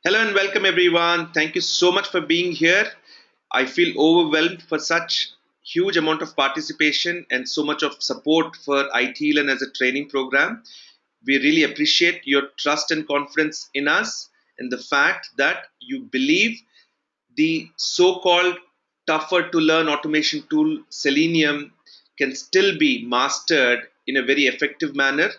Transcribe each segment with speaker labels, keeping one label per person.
Speaker 1: Hello and welcome everyone. Thank you so much for being here. I feel overwhelmed for such huge amount of participation and so much of support for ITLearn as a training program. We really appreciate your trust and confidence in us and the fact that you believe the so-called tougher to learn automation tool Selenium can still be mastered in a very effective manner,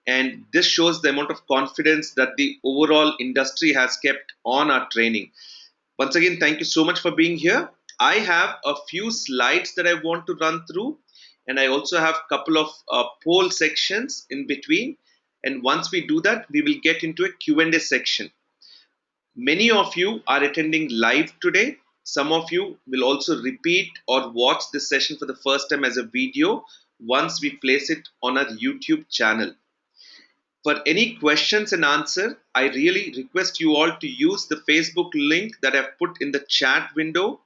Speaker 1: and this shows the amount of confidence that the overall industry has kept on our training. Once again, thank you so much for being here. I have a few slides that I want to run through, and I also have a couple of poll sections in between, and once we do that, we will get into a Q&A section. Many of you are attending live today. Some of you will also repeat or watch this session for the first time as a video once we place it on our YouTube channel. For any questions and answer, I really request you all to use the Facebook link that I've put in the chat window.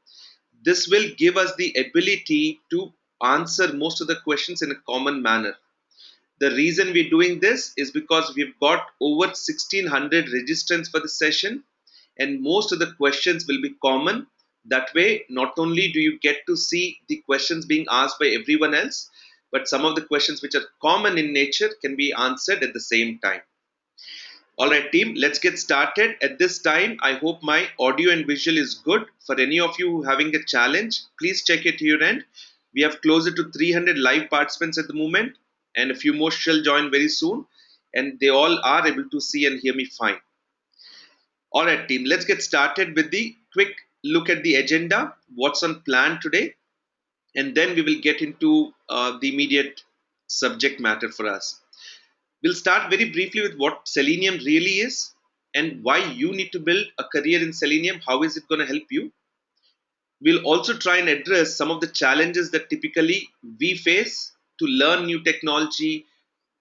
Speaker 1: This will give us the ability to answer most of the questions in a common manner. The reason we're doing this is because we've got over 1600 registrants for the session, and most of the questions will be common. That way, not only do you get to see the questions being asked by everyone else, but some of the questions which are common in nature can be answered at the same time. All right, team, let's get started. At this time, I hope my audio and visual is good. For any of you having a challenge, please check it to your end. We have closer to 300 live participants at the moment, and a few more shall join very soon, and they all are able to see and hear me fine. All right, team, let's get started with the quick look at the agenda, what's on plan today, and then we will get into the immediate subject matter for us. We'll start very briefly with what Selenium really is and why you need to build a career in Selenium. How is it going to help you? We'll also try and address some of the challenges that typically we face to learn new technology,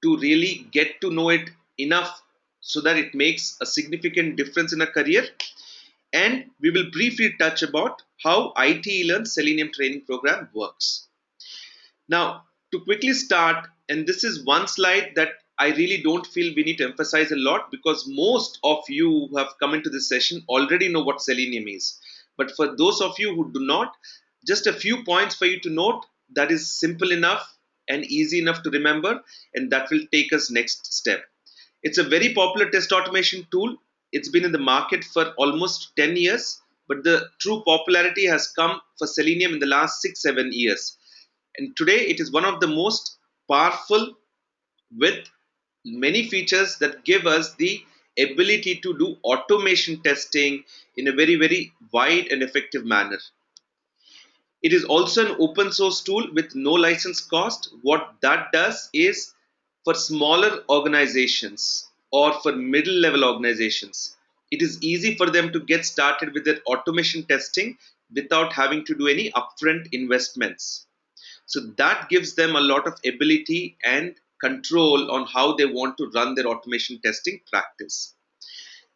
Speaker 1: to really get to know it enough so that it makes a significant difference in a career. And we will briefly touch about how ITLearn Selenium training program works. Now, to quickly start, and this is one slide that I really don't feel we need to emphasize a lot because most of you who have come into this session already know what Selenium is. But for those of you who do not, just a few points for you to note that is simple enough and easy enough to remember, and that will take us next step. It's a very popular test automation tool. It's been in the market for almost 10 years, but the true popularity has come for Selenium in the last 6-7 years. And today it is one of the most powerful with many features that give us the ability to do automation testing in a very wide and effective manner. It is also an open source tool with no license cost. What that does is for smaller organizations or for middle level organizations, it is easy for them to get started with their automation testing without having to do any upfront investments. So that gives them a lot of ability and control on how they want to run their automation testing practice.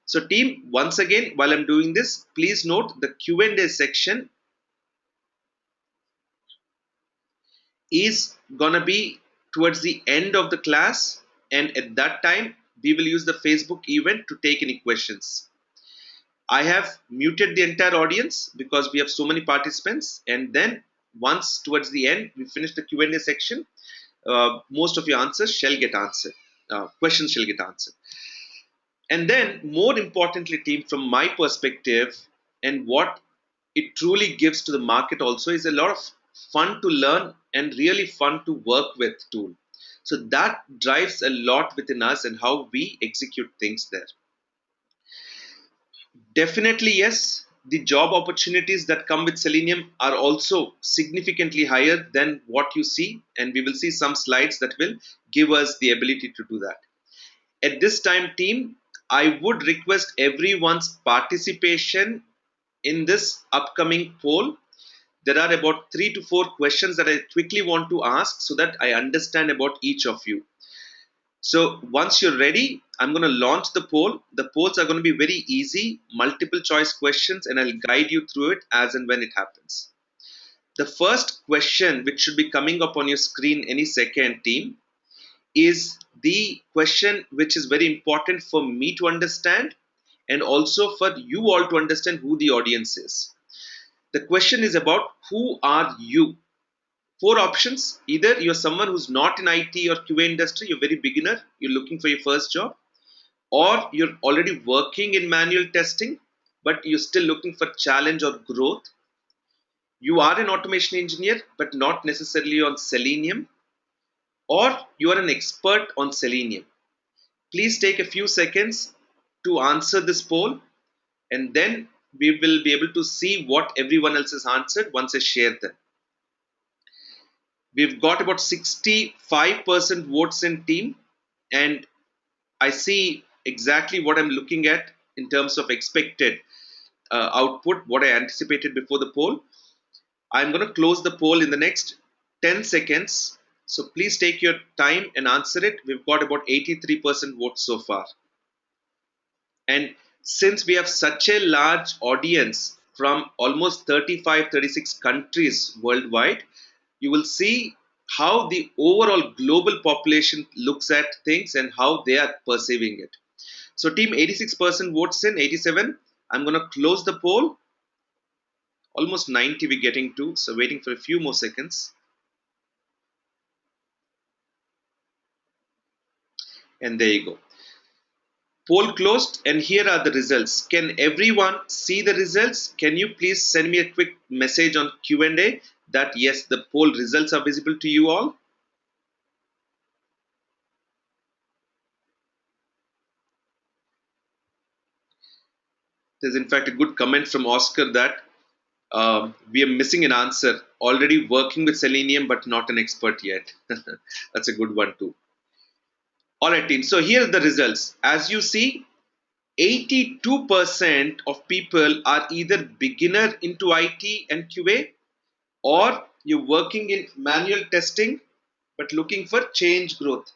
Speaker 1: So team, once again, while I'm doing this, please note the Q&A section is gonna be towards the end of the class, and at that time we will use the Facebook event to take any questions. I have muted the entire audience because we have so many participants, and then once towards the end we finish the Q&A section, most of your answers shall get answered. Questions shall get answered. And then, more importantly, team, from my perspective, and what it truly gives to the market also is a lot of fun to learn and really fun to work with tool. So that drives a lot within us and how we execute things there. Definitely, yes, the job opportunities that come with Selenium are also significantly higher than what you see, and we will see some slides that will give us the ability to do that. At this time, team, I would request everyone's participation in this upcoming poll. There are about 3 to 4 questions that I quickly want to ask so that I understand about each of you. So once you're ready, I'm going to launch the poll. The polls are going to be very easy, multiple choice questions, and I'll guide you through it as and when it happens. The first question, which should be coming up on your screen any second, team, is the question which is very important for me to understand and also for you all to understand who the audience is. The question is about who are you? Four options. Either you're someone who's not in IT or QA industry, you're very beginner, you're looking for your first job, or you're already working in manual testing, but you're still looking for challenge or growth. You are an automation engineer, but not necessarily on Selenium, or you are an expert on Selenium. Please take a few seconds to answer this poll, and then we will be able to see what everyone else has answered once I share them. We've got about 65% votes in team, and I see exactly what I'm looking at in terms of expected output, what I anticipated before the poll. I'm going to close the poll in the next 10 seconds. So please take your time and answer it. We've got about 83% votes so far. And since we have such a large audience from almost 35, 36 countries worldwide, you will see how the overall global population looks at things and how they are perceiving it. So team 86% votes in, 87. I'm going to close the poll. Almost 90 we're getting to, so waiting for a few more seconds. And there you go. Poll closed, and here are the results. Can everyone see the results? Can you please send me a quick message on Q&A that yes, the poll results are visible to you all? There's in fact a good comment from Oscar that we are missing an answer. Already working with Selenium, but not an expert yet. That's a good one too. All right, team. So here are the results. As you see, 82% of people are either beginner into IT and QA, or you're working in manual testing but looking for change growth.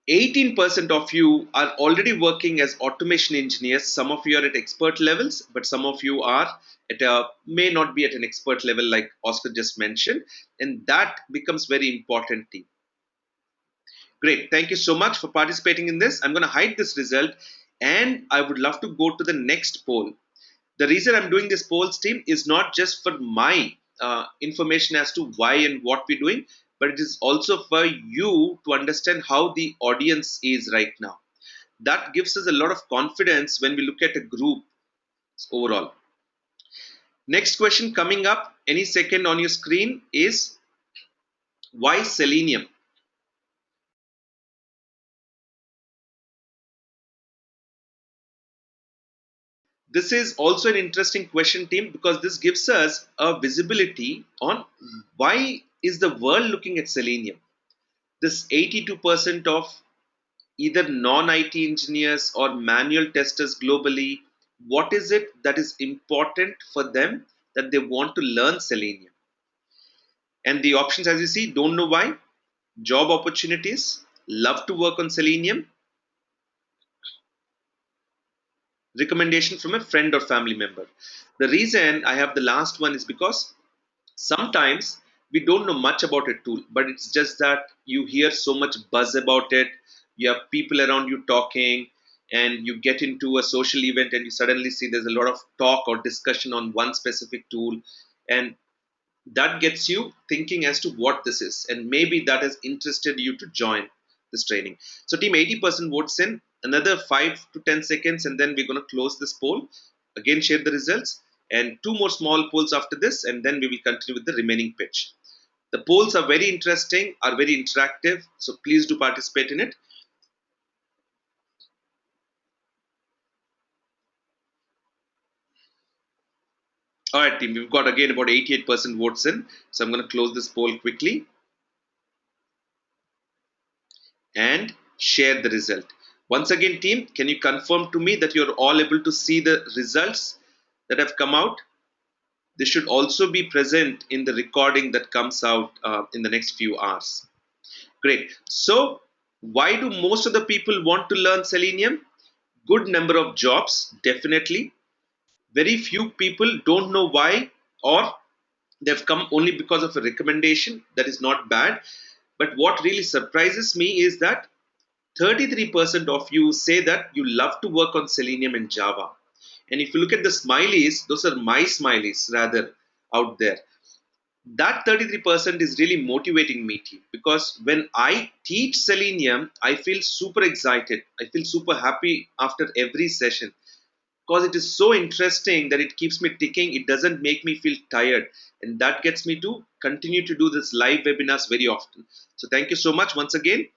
Speaker 1: 18% of you are already working as automation engineers. Some of you are at expert levels, but some of you are at may not be at an expert level like Oscar just mentioned, and that becomes very important, team. Great. Thank you so much for participating in this. I'm going to hide this result, and I would love to go to the next poll. The reason I'm doing this polls, team, is not just for my information as to why and what we're doing, but it is also for you to understand how the audience is right now. That gives us a lot of confidence when we look at a group overall. Next question coming up any second on your screen is why Selenium? This is also an interesting question, team, because this gives us a visibility on why is the world looking at Selenium. This 82% of either non-IT engineers or manual testers globally, what is it that is important for them that they want to learn Selenium? And the options, as you see, don't know why, job opportunities, love to work on Selenium, recommendation from a friend or family member. The reason I have the last one is because sometimes we don't know much about a tool, but it's just that you hear so much buzz about it. You have people around you talking, and you get into a social event and you suddenly see there's a lot of talk or discussion on one specific tool, and that gets you thinking as to what this is, and maybe that has interested you to join this training. So team 80% votes in, another 5 to 10 seconds, and then we're going to close this poll. Again, share the results, and two more small polls after this, and then we will continue with the remaining pitch. The polls are very interesting, are very interactive, so please do participate in it. All right, team, we've got again about 88% votes in, so I'm going to close this poll quickly and share the result. Once again, team, can you confirm to me that you're all able to see the results that have come out? This should also be present in the recording that comes out in the next few hours. Great. So, why do most of the people want to learn Selenium? Good number of jobs, definitely. Very few people don't know why, or they've come only because of a recommendation. That is not bad. But what really surprises me is that 33% of you say that you love to work on Selenium and Java. And if you look at the smileys, those are my smileys rather out there. That 33% is really motivating me, team, because when I teach Selenium, I feel super excited. I feel super happy after every session because it is so interesting that it keeps me ticking. It doesn't make me feel tired, and that gets me to continue to do this live webinars very often. So thank you so much once again,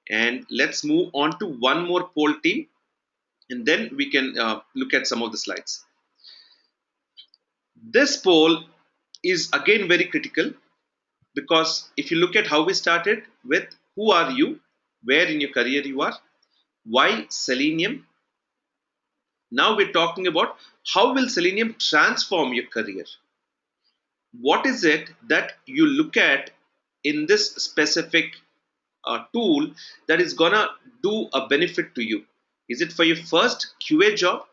Speaker 1: and let's move on to one more poll, team, and then we can look at some of the slides. This poll is again very critical, because if you look at how we started with who are you, where in your career you are, why Selenium, now we're talking about how will Selenium transform your career. What is it that you look at in this specific tool that is gonna do a benefit to you? Is it for your first QA job,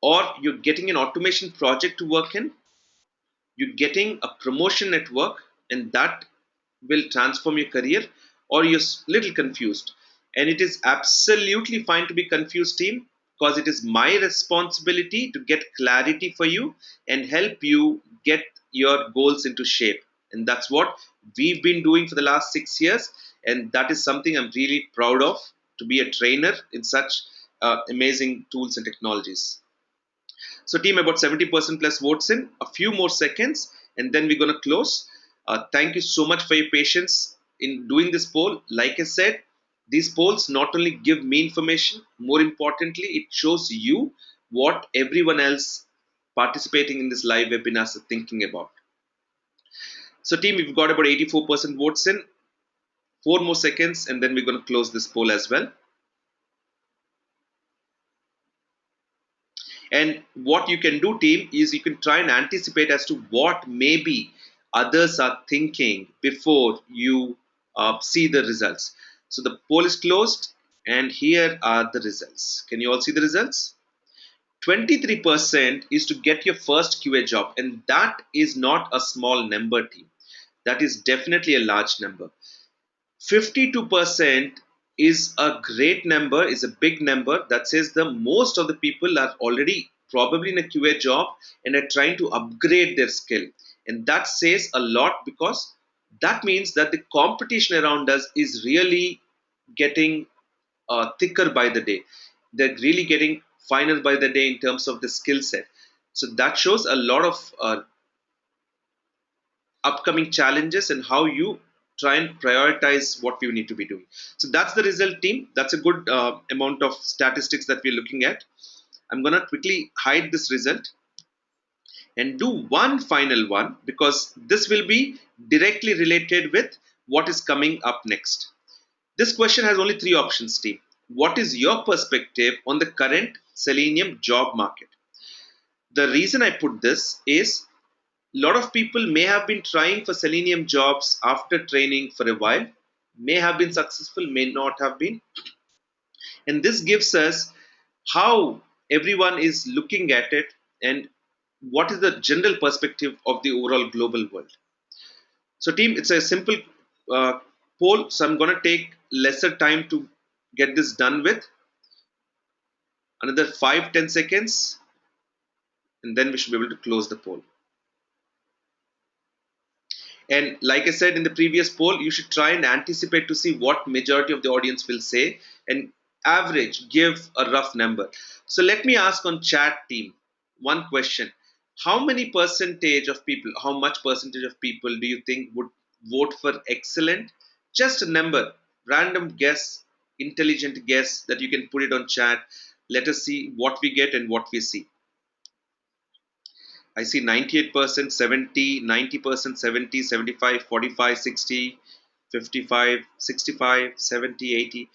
Speaker 1: or you're getting an automation project to work in, you're getting a promotion at work and that will transform your career, or you're a little confused? And it is absolutely fine to be confused, team, because it is my responsibility to get clarity for you and help you get your goals into shape. And that's what we've been doing for the last 6 years, and that is something I'm really proud of, to be a trainer in such amazing tools and technologies. So team, about 70% plus votes in, a few more seconds, and then we're going to close. Thank you so much for your patience in doing this poll. Like I said, these polls not only give me information, more importantly, it shows you what everyone else participating in this live webinars are thinking about. So team, we've got about 84% votes in, 4 more seconds, and then we're going to close this poll as well. And what you can do, team, is you can try and anticipate as to what maybe others are thinking before you see the results. So the poll is closed, and here are the results. Can you all see the results? 23% is to get your first QA job, and that is not a small number, team. That is definitely a large number. 52% is a great number, is a big number. That says the most of the people are already probably in a QA job and are trying to upgrade their skill. And that says a lot, because that means that the competition around us is really getting thicker by the day. They're really getting finer by the day in terms of the skill set. So that shows a lot of upcoming challenges and how you try and prioritize what we need to be doing. So that's the result, team. That's a good amount of statistics that we're looking at. I'm going to quickly hide this result and do one final one, because this will be directly related with what is coming up next. This question has only 3 options, team. What is your perspective on the current Selenium job market? The reason I put this is, a lot of people may have been trying for Selenium jobs after training for a while, may have been successful, may not have been. And this gives us how everyone is looking at it and what is the general perspective of the overall global world. So, team, it's a simple poll. So, I'm going to take lesser time to get this done with. Another 5-10 seconds, and then we should be able to close the poll. And like I said in the previous poll, you should try and anticipate to see what majority of the audience will say, and average, give a rough number. So let me ask on chat, team, one question. How many percentage of people, how much percentage of people do you think would vote for excellent? Just a number, random guess, intelligent guess that you can put it on chat. Let us see what we get and what we see. I see 98%, 70, 90%, 70, 75, 45, 60, 55, 65, 70, 80.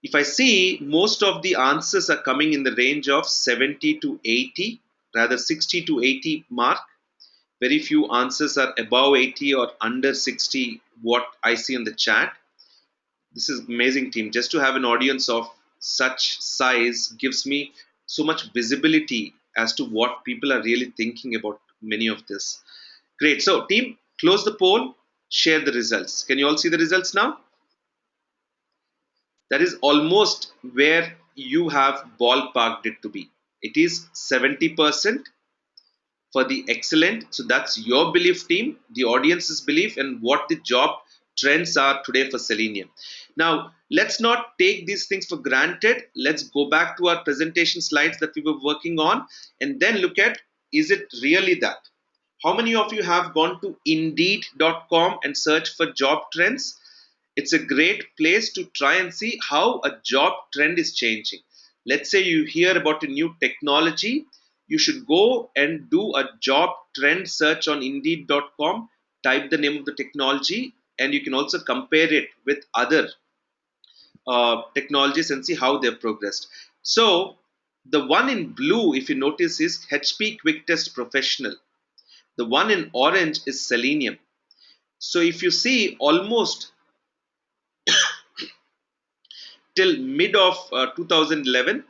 Speaker 1: If I see, most of the answers are coming in the range of 70 to 80, rather 60 to 80 mark. Very few answers are above 80 or under 60, what I see in the chat. This is amazing, team. Just to have an audience of such size gives me so much visibility as to what people are really thinking about many of this. Great. So, team, close the poll, share the results. Can you all see the results now? That is almost where you have ballparked it to be. It is 70% for the excellent. So that's your belief, team, the audience's belief, and what the job trends are today for Selenium. Now, let's not take these things for granted. Let's go back to our presentation slides that we were working on and then look at, is it really that? How many of you have gone to indeed.com and searched for job trends? It's a great place to try and see how a job trend is changing. Let's say you hear about a new technology, you should go and do a job trend search on indeed.com, type the name of the technology, and you can also compare it with other technologies and see how they've progressed. So, the one in blue, if you notice, is HP Quick Test Professional. The one in orange is Selenium. So, if you see, almost till mid of 2011,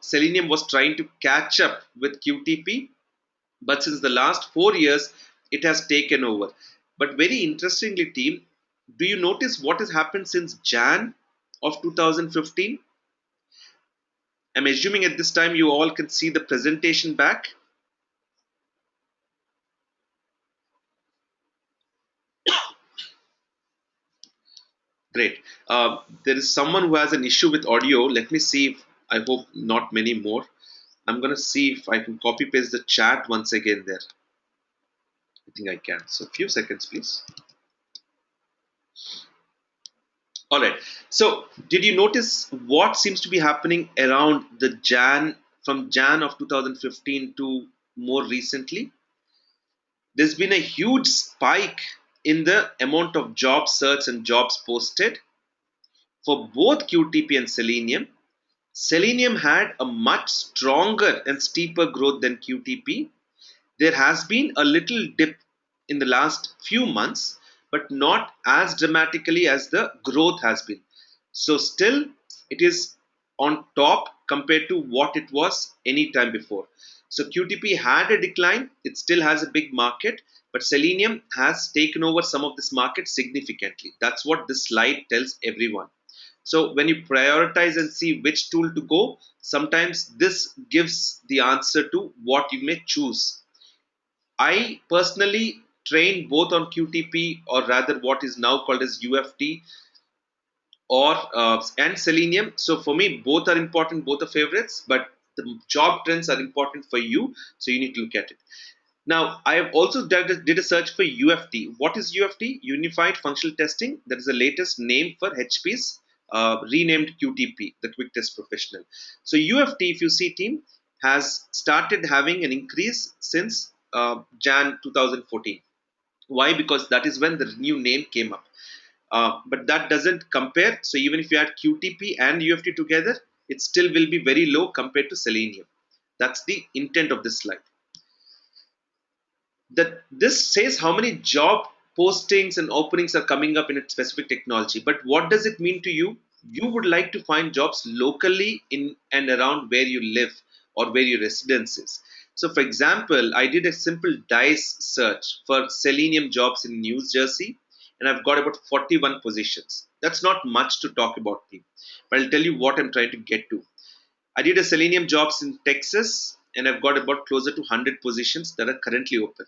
Speaker 1: Selenium was trying to catch up with QTP, but since the last 4 years, it has taken over. But very interestingly, team, do you notice what has happened since Jan of 2015? I'm assuming at this time you all can see the presentation back. Great. There is someone who has an issue with audio. Let me see if, I hope not many more. I'm going to see if I can copy paste the chat once again there. I think I can. So, a few seconds, please. All right. So, did you notice what seems to be happening around the from Jan of 2015 to more recently? There's been a huge spike in the amount of job search and jobs posted for both QTP and Selenium. Selenium had a much stronger and steeper growth than QTP. There has been a little dip in the last few months, but not as dramatically as the growth has been. So, still, it is on top compared to what it was any time before. So, QTP had a decline, it still has a big market, but Selenium has taken over some of this market significantly. That's what this slide tells everyone. So when you prioritize and see which tool to go, sometimes this gives the answer to what you may choose. I personally train both on QTP, or rather what is now called as UFT, or and Selenium. So for me, both are important, both are favorites, but the job trends are important for you, so you need to look at it. Now, I have also did a search for UFT. What is UFT? Unified Functional Testing. That is the latest name for HP's renamed QTP, the Quick Test Professional. So UFT, if you see, team, has started having an increase since Jan 2014. Why? Because that is when the new name came up. But that doesn't compare. So even if you add QTP and UFT together, it still will be very low compared to Selenium. That's the intent of this slide. That this says how many job postings and openings are coming up in a specific technology. But what does it mean to you? You would like to find jobs locally in and around where you live or where your residence is. So, for example, I did a simple DICE search for Selenium jobs in New Jersey, and I've got about 41 positions. That's not much to talk about, team, but I'll tell you what I'm trying to get to. I did a Selenium jobs in Texas, and I've got about closer to 100 positions that are currently open.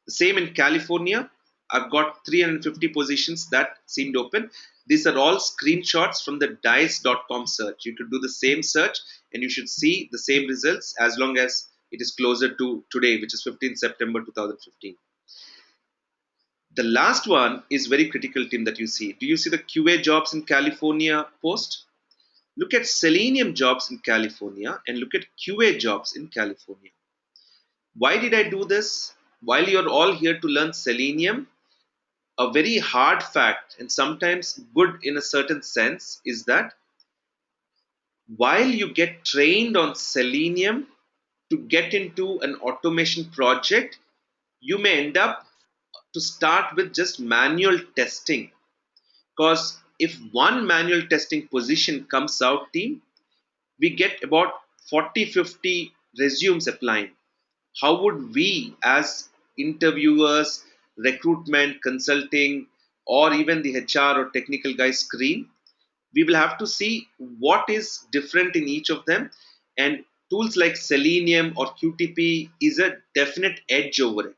Speaker 1: The same in California, I've got 350 positions that seemed open. These are all screenshots from the dice.com search. You could do the same search and you should see the same results as long as it is closer to today, which is 15 September 2015. The last one is very critical, team, that you see. Do you see the QA jobs in California post? Look at Selenium jobs in California and look at QA jobs in California. Why did I do this? While you're all here to learn Selenium, a very hard fact, and sometimes good in a certain sense, is that while you get trained on Selenium to get into an automation project, you may end up to start with just manual testing. Because if one manual testing position comes out, team, we get about 40-50 resumes applying. How would we as interviewers, recruitment, consulting, or even the HR or technical guys screen? We will have to see what is different in each of them, and tools like Selenium or qtp is a definite edge over it.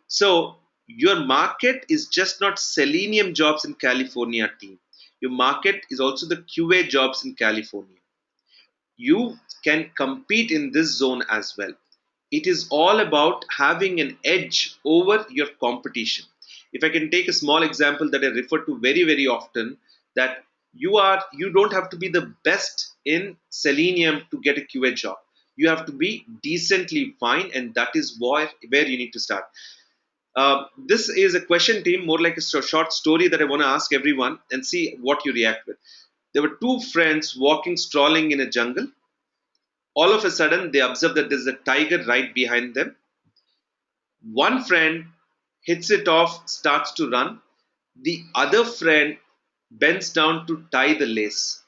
Speaker 1: So your market is just not Selenium jobs in California, team. Your market is also the QA jobs in California. You can compete in this zone as well. It is all about having an edge over your competition. If I can take a small example that I refer to very, very often, that you don't have to be the best in Selenium to get a QA job. You have to be decently fine, and that is where you need to start. This is a question, team, more like a short story that I want to ask everyone and see what you react with. There were two friends walking, strolling in a jungle. All of a sudden, they observe that there's a tiger right behind them. One friend hits it off, starts to run. The other friend bends down to tie the lace.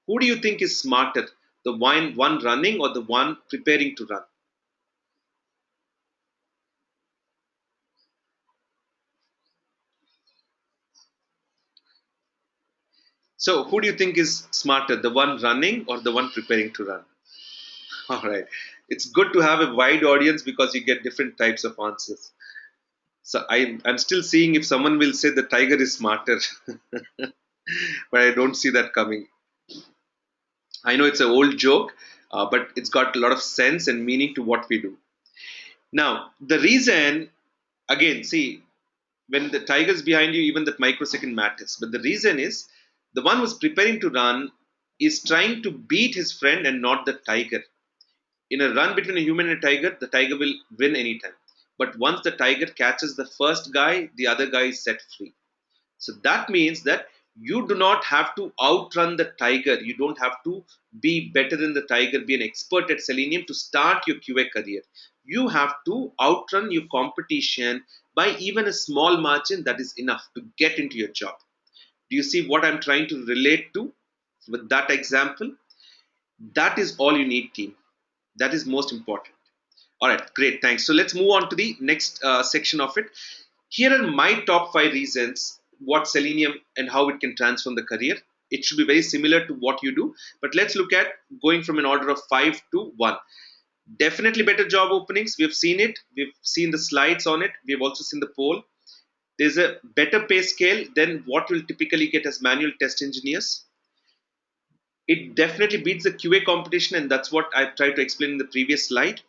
Speaker 1: Who do you think is smarter, the one running or the one preparing to run? So, who do you think is smarter, the one running or the one preparing to run? All right. It's good to have a wide audience because you get different types of answers. So I'm still seeing if someone will say the tiger is smarter, but I don't see that coming. I know it's an old joke, but it's got a lot of sense and meaning to what we do. Now, the reason, again, see, when the tiger's behind you, even that microsecond matters. But the reason is the one who's preparing to run is trying to beat his friend and not the tiger. In a run between a human and a tiger, the tiger will win anytime. But once the tiger catches the first guy, the other guy is set free. So that means that you do not have to outrun the tiger. You don't have to be better than the tiger, be an expert at Selenium to start your QA career. You have to outrun your competition by even a small margin. That is enough to get into your job. Do you see what I'm trying to relate to with that example? That is all you need, team. That is most important. All right, great, thanks. So let's move on to the next section of it. Here are my top 5 reasons what Selenium and how it can transform the career. It should be very similar to what you do, but let's look at going from an order of 5 to 1. Definitely better job openings. We've seen it. We've seen the slides on it. We've also seen the poll. There's a better pay scale than what we'll typically get as manual test engineers. It definitely beats the QA competition, and that's what I've tried to explain in the previous slide.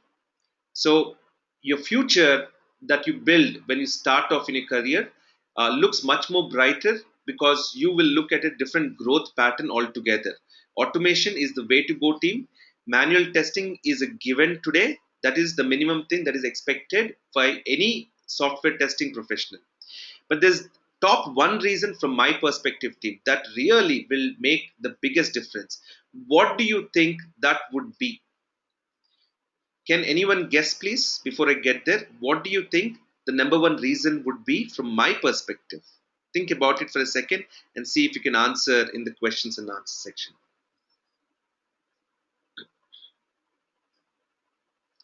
Speaker 1: So your future that you build when you start off in a career looks much more brighter because you will look at a different growth pattern altogether. Automation is the way to go, team. Manual testing is a given today. That is the minimum thing that is expected by any software testing professional. But there's top one reason from my perspective, team, that really will make the biggest difference. What do you think that would be? Can anyone guess, please, before I get there? What do you think the number one reason would be from my perspective? Think about it for a second and see if you can answer in the questions and answer section.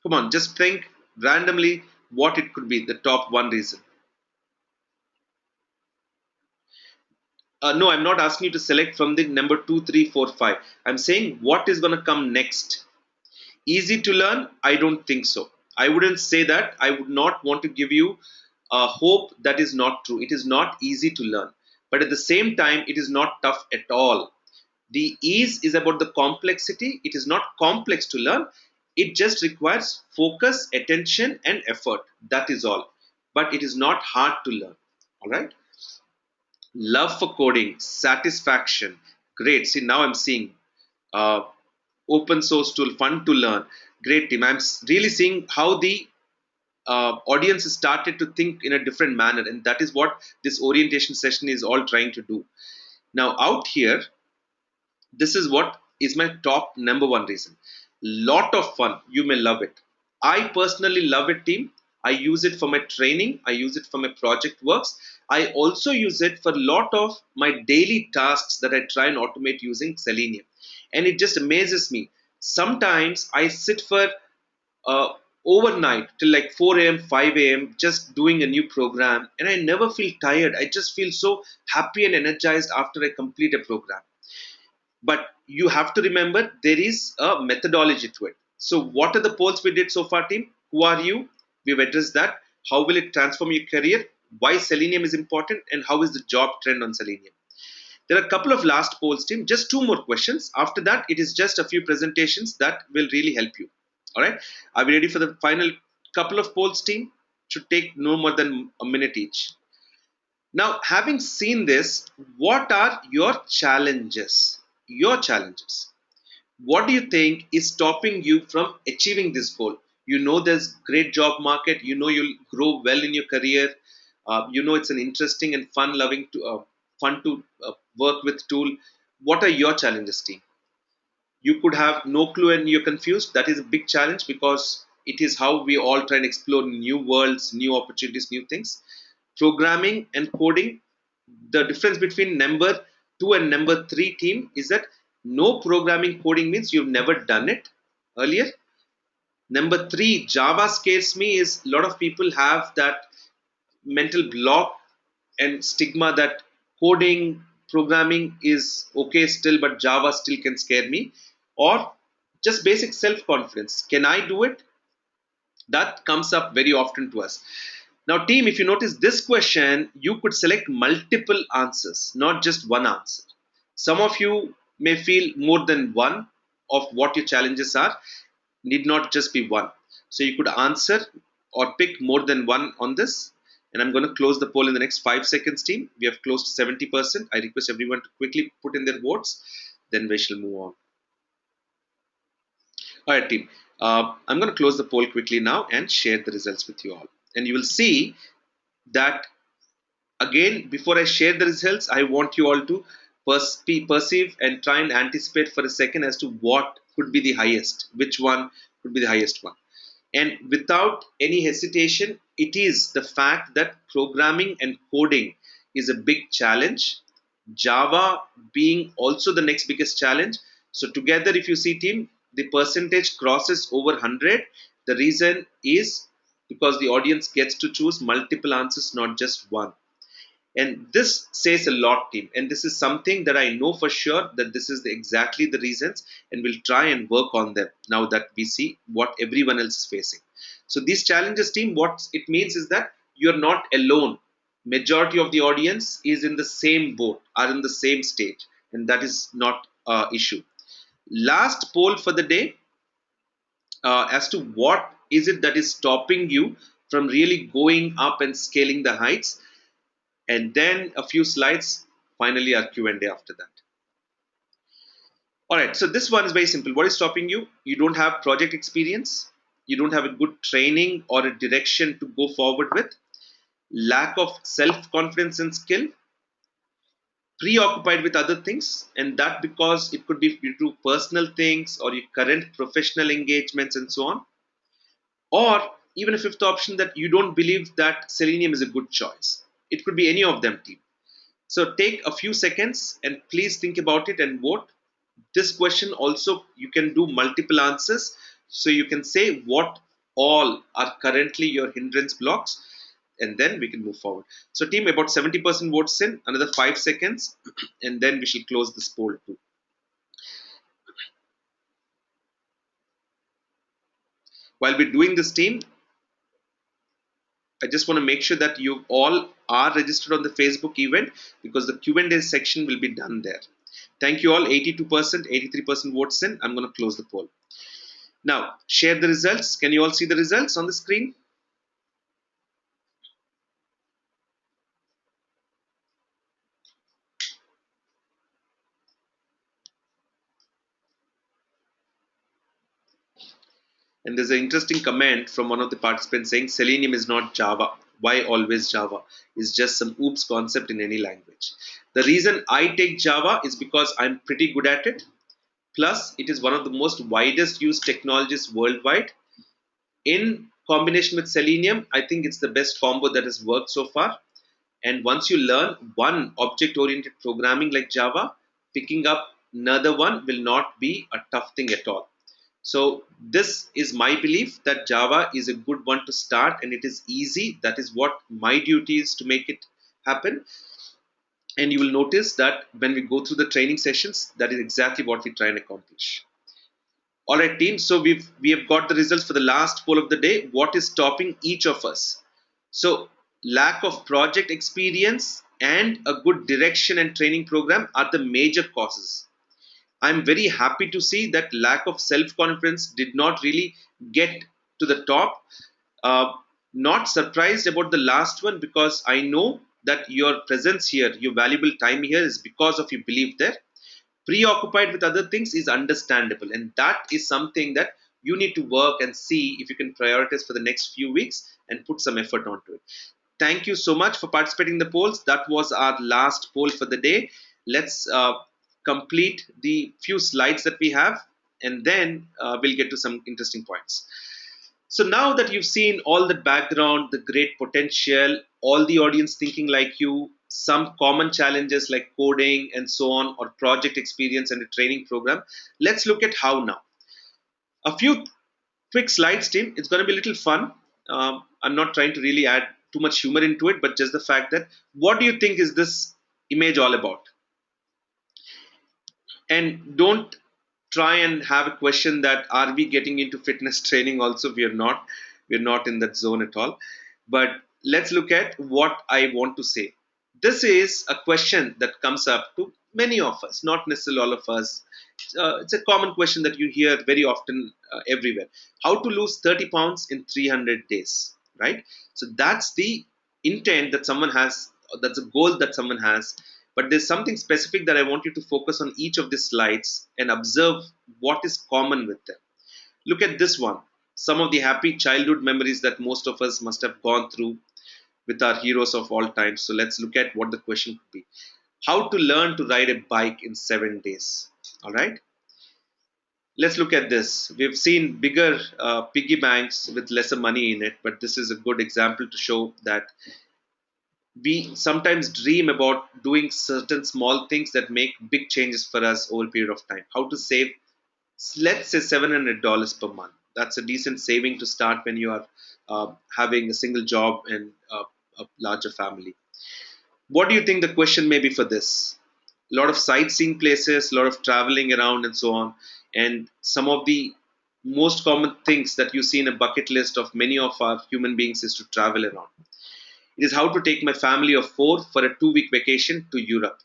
Speaker 1: Come on, just think randomly what it could be, the top one reason. No, I'm not asking you to select from the number 2, 3, 4, 5. I'm saying what is going to come next. Easy to learn? I don't think so. I wouldn't say that. I would not want to give you a hope that is not true. It is not easy to learn. But at the same time, it is not tough at all. The ease is about the complexity. It is not complex to learn. It just requires focus, attention, and effort. That is all. But it is not hard to learn. All right? Love for coding, satisfaction. Great. See, now I'm seeing uh, open source tool, fun to learn. Great, team. I'm really seeing how the audience has started to think in a different manner, and that is what this orientation session is all trying to do. Now, out here, this is what is my top number one reason. Lot of fun. You may love it. I personally love it, team. I use it for my training. I use it for my project works. I also use it for a lot of my daily tasks that I try and automate using Selenium. And it just amazes me. Sometimes I sit for uh, overnight till like 4 a.m., 5 a.m., just doing a new program, and I never feel tired. I just feel so happy and energized after I complete a program. But you have to remember there is a methodology to it. So, what are the polls we did so far, team? Who are you? We've addressed that. How will it transform your career? Why Selenium is important, and how is the job trend on Selenium? There are a couple of last polls, team. Just two more questions. After that, it is just a few presentations that will really help you. All right. Are we ready for the final couple of polls, team? Should take no more than a minute each. Now, having seen this, what are your challenges? Your challenges. What do you think is stopping you from achieving this goal? You know there's great job market. You know you'll grow well in your career. You know it's an interesting and fun to work with tool. What are your challenges, team? You could have no clue and you're confused. That is a big challenge because it is how we all try and explore new worlds, new opportunities, new things. Programming and coding, the difference between number 2 and number 3, team, is that no programming coding means you've never done it earlier. Number 3, Java scares me, is a lot of people have that mental block and stigma that coding, programming is okay still, but Java still can scare me. Or just basic self confidence. Can I do it? That comes up very often to us. Now, team, if you notice this question, you could select multiple answers, not just one answer. Some of you may feel more than one of what your challenges are, need not just be one. So you could answer or pick more than one on this. And I'm going to close the poll in the next 5 seconds, team. We have close to 70%. I request everyone to quickly put in their votes. Then we shall move on. All right, team. I'm going to close the poll quickly now and share the results with you all. And you will see that again, before I share the results, I want you all to perceive and try and anticipate for a second as to what could be the highest, which one could be the highest one. And without any hesitation, it is the fact that programming and coding is a big challenge. Java being also the next biggest challenge. So together, if you see, team, the percentage crosses over 100. The reason is because the audience gets to choose multiple answers, not just one. And this says a lot, team. And this is something that I know for sure that this is exactly the reasons, and we'll try and work on them now that we see what everyone else is facing. So these challenges, team, what it means is that you're not alone. Majority of the audience is in the same boat, are in the same stage, and that is not an issue. Last poll for the day, as to what is it that is stopping you from really going up and scaling the heights. And then a few slides, finally our Q&A after that. All right, so this one is very simple. What is stopping you? You don't have project experience, you don't have a good training or a direction to go forward with, lack of self-confidence and skill, preoccupied with other things, and that because it could be due to personal things or your current professional engagements and so on. Or even a fifth option, that you don't believe that Selenium is a good choice. It could be any of them, team. So take a few seconds and please think about it and vote. This question also, you can do multiple answers. So you can say what all are currently your hindrance blocks, and then we can move forward. So team, about 70% votes in, another 5 seconds, and then we shall close this poll too. While we're doing this, team, I just want to make sure that you all are registered on the Facebook event, because the Q&A section will be done there. Thank you all. 82%, 83% votes in. I'm going to close the poll. Now, share the results. Can you all see the results on the screen? And there's an interesting comment from one of the participants saying Selenium is not Java. Why always Java? It's just some oops concept in any language. The reason I take Java is because I'm pretty good at it. Plus, it is one of the most widest used technologies worldwide. In combination with Selenium, I think it's the best combo that has worked so far. And once you learn one object-oriented programming like Java, picking up another one will not be a tough thing at all. So this is my belief that Java is a good one to start, and it is easy. That is what my duty is, to make it happen. And you will notice that when we go through the training sessions, that is exactly what we try and accomplish. All right, team. So we have got the results for the last poll of the day. What is stopping each of us? So lack of project experience and a good direction and training program are the major causes. I'm very happy to see that lack of self-confidence did not really get to the top. Uh, Not surprised about the last one, because I know that your presence here, your valuable time here, is because of your belief there. Preoccupied with other things is understandable, and that is something that you need to work and see if you can prioritize for the next few weeks and put some effort onto it. Thank you so much for participating in the polls. That was our last poll for the day. Let's complete the few slides that we have, and then we'll get to some interesting points. So now that you've seen all the background, the great potential, all the audience thinking like you, some common challenges like coding and so on, or project experience and a training program, let's look at how now. A few quick slides, team. It's going to be a little fun. I'm not trying to really add too much humor into it, but just the fact that, what do you think is this image all about? And don't try and have a question that, are we getting into fitness training also? We're not in that zone at all. But let's look at what I want to say. This is a question that comes up to many of us, not necessarily all of us. It's a common question that you hear very often, everywhere. How to lose 30 pounds in 300 days, right? So that's the intent that someone has, that's a goal that someone has. But there's something specific that I want you to focus on each of these slides and observe what is common with them. Look at this one. Some of the happy childhood memories that most of us must have gone through with our heroes of all time. So let's look at what the question could be. How to learn to ride a bike in 7 days. All right. Let's look at this. We've seen bigger piggy banks with lesser money in it, but this is a good example to show that we sometimes dream about doing certain small things that make big changes for us over a period of time. How to save, let's say, $700 per month. That's a decent saving to start when you are having a single job and a larger family. What do you think the question may be for this? A lot of sightseeing places, a lot of traveling around, and so on. And some of the most common things that you see in a bucket list of many of our human beings is to travel around. It is how to take my family of four for a 2-week vacation to Europe.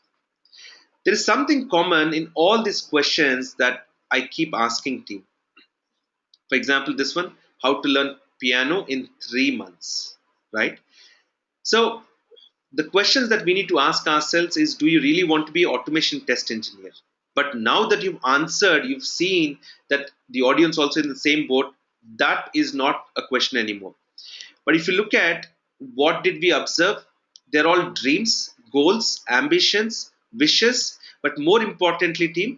Speaker 1: There is something common in all these questions that I keep asking team. For example, this one, how to learn piano in 3 months, right? So the questions that we need to ask ourselves is, do you really want to be an automation test engineer? But now that you've answered, you've seen that the audience also in the same boat. That is not a question anymore. But if you look at what did we observe, they're all dreams, goals, ambitions, wishes, but more importantly, team,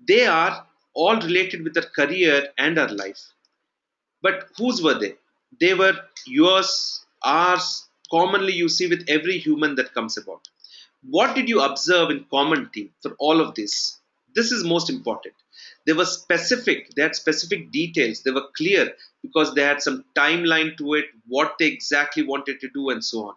Speaker 1: they are all related with our career and our life. But whose were they? They were yours, ours, commonly you see with every human that comes about. What did you observe in common, team, for all of this? This is most important. They were specific, they had specific details, they were clear because they had some timeline to it, what they exactly wanted to do, and so on.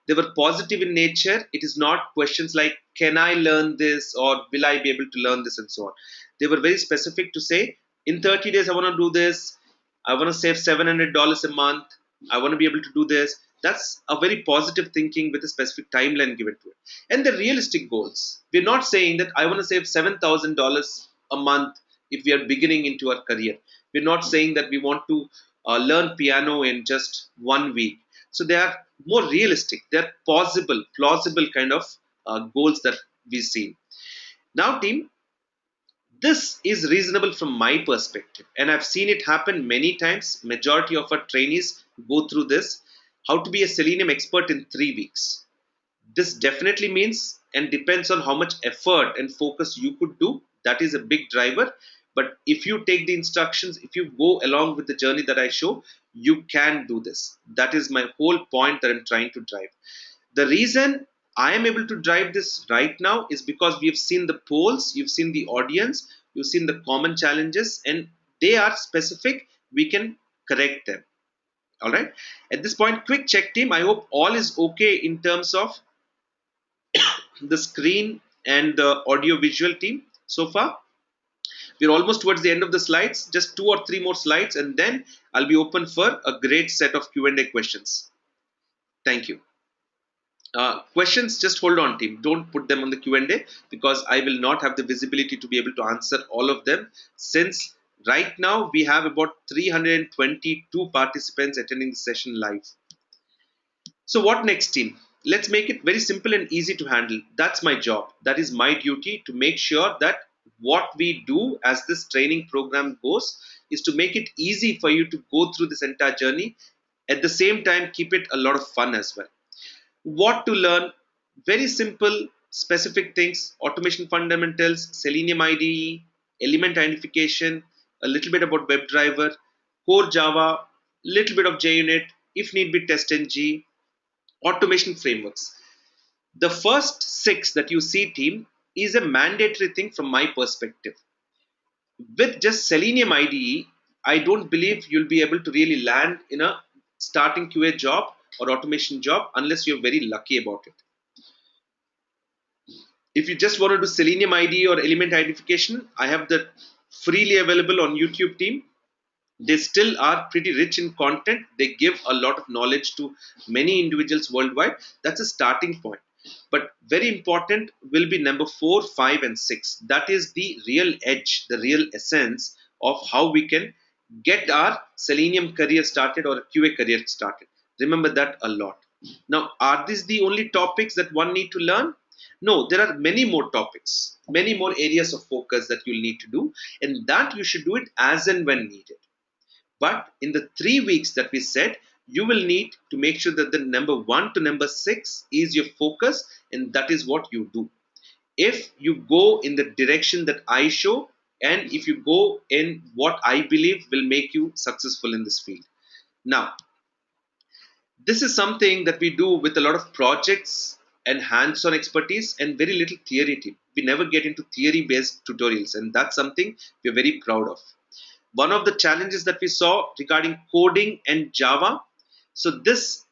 Speaker 1: They were positive in nature. It is not questions like, can I learn this, or will I be able to learn this, and so on. They were very specific to say, in 30 days, I want to do this. I want to save $700 a month. I want to be able to do this. That's a very positive thinking with a specific timeline given to it. And the realistic goals. We're not saying that I want to save $7,000 a month if we are beginning into our career. We're not saying that we want to learn piano in just 1 week. So they are more realistic. They're possible, plausible kind of goals that we see. Now, team, this is reasonable from my perspective, and I've seen it happen many times. Majority of our trainees go through this. How to be a Selenium expert in 3 weeks. This definitely means and depends on how much effort and focus you could do. That is a big driver. But if you take the instructions, if you go along with the journey that I show, you can do this. That is my whole point that I'm trying to drive. The reason I am able to drive this right now is because we've seen the polls, you've seen the audience, you've seen the common challenges, and they are specific. We can correct them. All right. At this point, quick check, team. I hope all is okay in terms of the screen and the audio visual team so far? We're almost towards the end of the slides, just 2 or 3 more slides, and then I'll be open for a great set of Q&A questions. Thank you. Questions, just hold on, team. Don't put them on the Q&A because I will not have the visibility to be able to answer all of them, since right now we have about 322 participants attending the session live. So what next, team? Let's make it very simple and easy to handle. That's my job. That is my duty, to make sure that what we do as this training program goes is to make it easy for you to go through this entire journey. At the same time, keep it a lot of fun as well. What to learn? Very simple, specific things: automation fundamentals, Selenium IDE, element identification, a little bit about WebDriver, core Java, little bit of JUnit, if need be TestNG, automation frameworks. The first 6 that you see, team, is a mandatory thing from my perspective. With just Selenium IDE, I don't believe you'll be able to really land in a starting QA job or automation job unless you're very lucky about it. If you just want to do Selenium IDE or element identification, I have that freely available on YouTube, team. They still are pretty rich in content. They give a lot of knowledge to many individuals worldwide. That's a starting point. But very important will be number 4, 5, and 6. That is the real edge, the real essence of how we can get our Selenium career started or a QA career started. Remember that a lot. Now, are these the only topics that one need to learn? No, there are many more topics, many more areas of focus that you'll need to do, and that you should do it as and when needed. But in the 3 weeks that we said, you will need to make sure that the number 1 to number 6 is your focus, and that is what you do. If you go in the direction that I show, and if you go in what I believe will make you successful in this field. Now, this is something that we do with a lot of projects and hands-on expertise and very little theory. We never get into theory-based tutorials, and that's something we're very proud of. One of the challenges that we saw regarding coding and Java, so this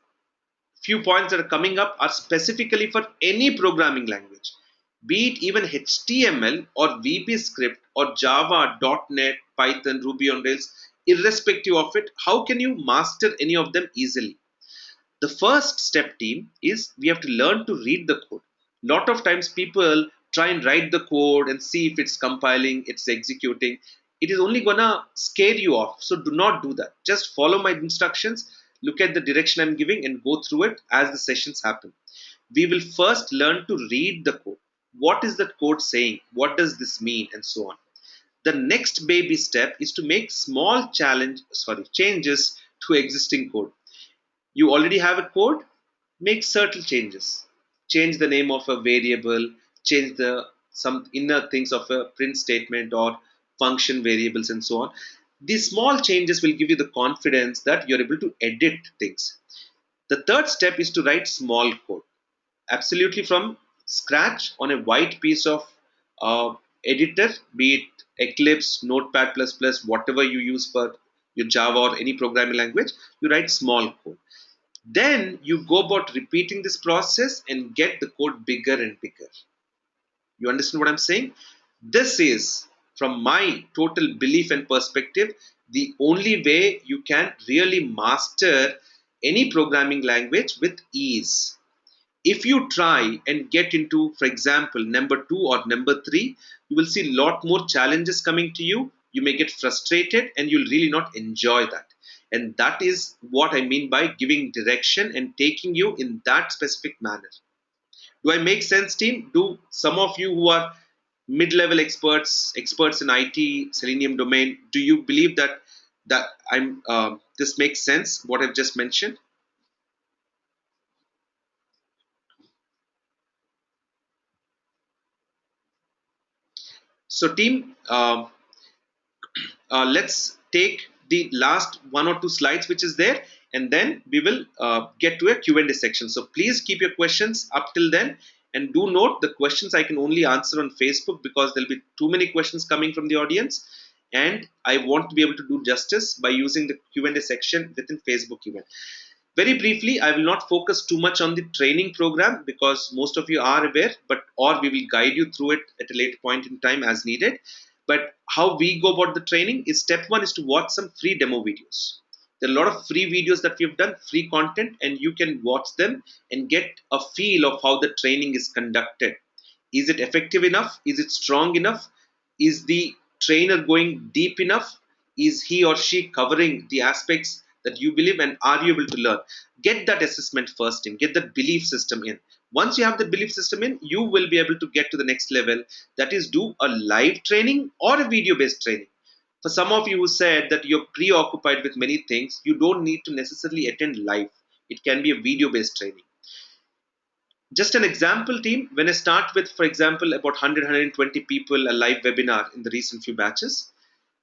Speaker 1: few points that are coming up are specifically for any programming language, be it even HTML or VB script or Java, .NET, Python, Ruby on Rails, irrespective of it. How can you master any of them easily? The first step, team, is we have to learn to read the code. Lot of times people try and write the code and see if it's compiling, it's executing. It is only gonna scare you off. So do not do that. Just follow my instructions, look at the direction I'm giving, and go through it as the sessions happen. We will first learn to read the code. What is that code saying? What does this mean? And so on. The next baby step is to make small changes to existing code. You already have a code, make certain changes. Change the name of a variable, change some inner things of a print statement or function variables and so on. These small changes will give you the confidence that you're able to edit things. The third step is to write small code, absolutely from scratch on a white piece of editor, be it Eclipse, Notepad++, whatever you use for your Java or any programming language. You write small code. Then you go about repeating this process and get the code bigger and bigger. You understand what I'm saying? This is, from my total belief and perspective, the only way you can really master any programming language with ease. If you try and get into, for example, number 2 or number 3, you will see a lot more challenges coming to you. You may get frustrated and you'll really not enjoy that. And that is what I mean by giving direction and taking you in that specific manner. Do I make sense, team? Do some of you who are mid-level experts in IT, Selenium domain, do you believe that this makes sense, what I've just mentioned? So team, let's take the last 1 or 2 slides which is there, and then we will get to a Q&A section. So please keep your questions up till then, and do note the questions I can only answer on Facebook because there'll be too many questions coming from the audience, and I want to be able to do justice by using the Q&A section within Facebook event. Very briefly, I will not focus too much on the training program because most of you are aware, or we will guide you through it at a later point in time as needed. But how we go about the training is step one is to watch some free demo videos. There are a lot of free videos that we've done, free content, and you can watch them and get a feel of how the training is conducted. Is it effective enough? Is it strong enough? Is the trainer going deep enough? Is he or she covering the aspects that you believe, and are you able to learn? Get that assessment first in, get that belief system in. Once you have the belief system in, you will be able to get to the next level, that is do a live training or a video based training. For some of you who said that you're preoccupied with many things, you don't need to necessarily attend live. It can be a video based training. Just an example, team, when I start with, for example, about 100, people, a live webinar in the recent few batches.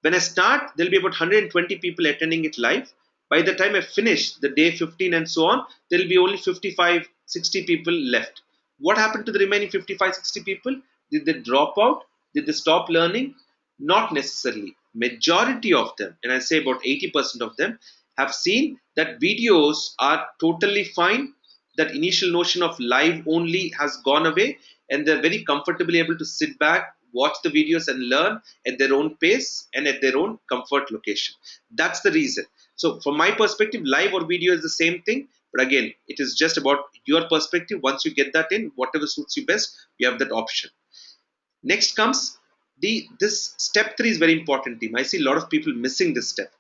Speaker 1: When I start, there'll be about 120 people attending it live. By the time I finish the day 15 and so on, there'll be only 55, 60 people left. What happened to the remaining 55, 60 people? Did they drop out? Did they stop learning? Not necessarily. Majority of them, and I say about 80% of them, have seen that videos are totally fine. That initial notion of live only has gone away, and they're very comfortably able to sit back, watch the videos, and learn at their own pace and at their own comfort location. That's the reason. So, from my perspective, live or video is the same thing. But again, it is just about your perspective. Once you get that in, whatever suits you best, you have that option. Next comes this step three is very important, team. I see a lot of people missing this step.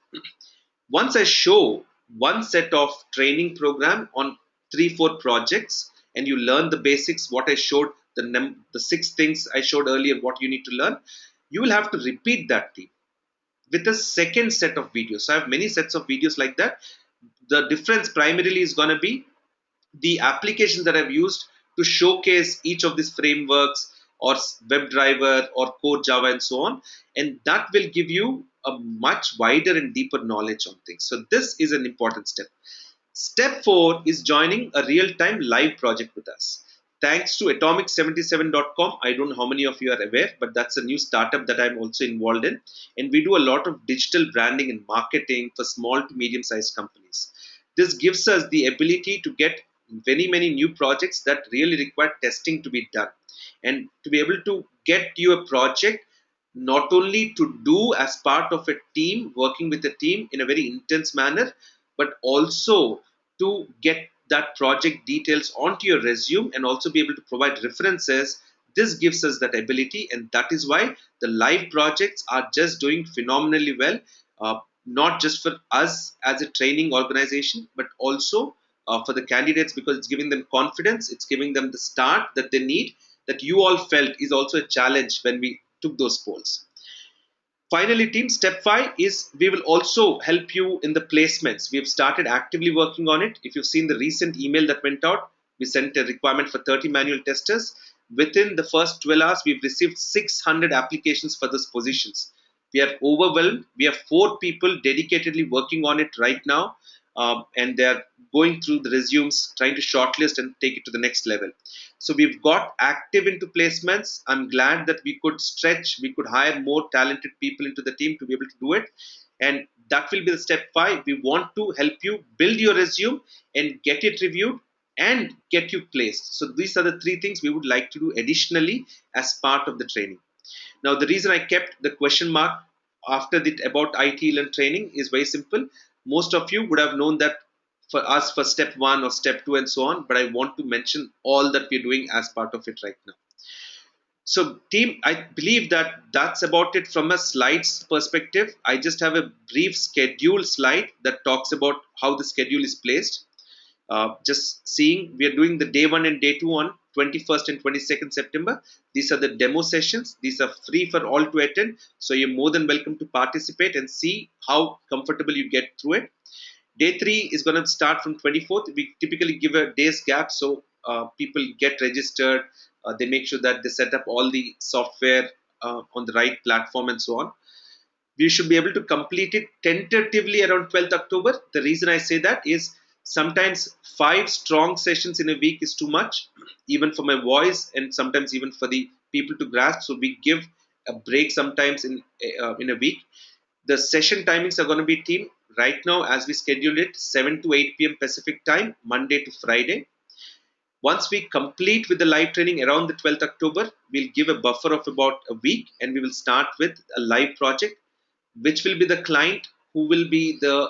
Speaker 1: Once I show one set of training program on 3-4 projects, and you learn the basics, what I showed, the 6 things I showed earlier, what you need to learn, you will have to repeat that, team, with a second set of videos. So I have many sets of videos like that. The difference primarily is going to be the applications that I've used to showcase each of these frameworks or WebDriver or core Java and so on. And that will give you a much wider and deeper knowledge on things. So this is an important step. Step 4 is joining a real-time live project with us. Thanks to atomic77.com, I don't know how many of you are aware, but that's a new startup that I'm also involved in. And we do a lot of digital branding and marketing for small to medium-sized companies. This gives us the ability to get very many new projects that really require testing to be done. And to be able to get you a project not only to do as part of a team, working with a team in a very intense manner, but also to get that project details onto your resume and also be able to provide references. This gives us that ability, and that is why the live projects are just doing phenomenally well, not just for us as a training organization, but also for the candidates, because it's giving them confidence, it's giving them the start that they need, that you all felt is also a challenge when we took those polls. Finally, team, step 5 is we will also help you in the placements. We have started actively working on it. If you've seen the recent email that went out, we sent a requirement for 30 manual testers. Within the first 12 hours, we've received 600 applications for those positions. We are overwhelmed. We have 4 people dedicatedly working on it right now, and they're going through the resumes, trying to shortlist and take it to the next level. So we've got active into placements. I'm glad that we could stretch, we could hire more talented people into the team to be able to do it. And that will be the step 5. We want to help you build your resume and get it reviewed and get you placed. So these are the 3 things we would like to do additionally as part of the training. Now, the reason I kept the question mark after the about TeLearn training is very simple. Most of you would have known that for us for step 1 or step 2 and so on, but I want to mention all that we're doing as part of it right now. So team, I believe that that's about it from a slides perspective. I just have a brief schedule slide that talks about how the schedule is placed. Just seeing, we are doing the day 1 and day 2 on 21st and 22nd September. These are the demo sessions. These are free for all to attend. So you're more than welcome to participate and see how comfortable you get through it. Day 3 is going to start from 24th. We typically give a day's gap, so people get registered. They make sure that they set up all the software on the right platform and so on. We should be able to complete it tentatively around 12th October. The reason I say that is sometimes 5 strong sessions in a week is too much, even for my voice and sometimes even for the people to grasp. So we give a break sometimes in a week. The session timings are going to be, team, right now as we scheduled it, 7 to 8 p.m. Pacific time, Monday to Friday. Once we complete with the live training around the 12th October, we'll give a buffer of about a week and we will start with a live project, which will be the client who will be the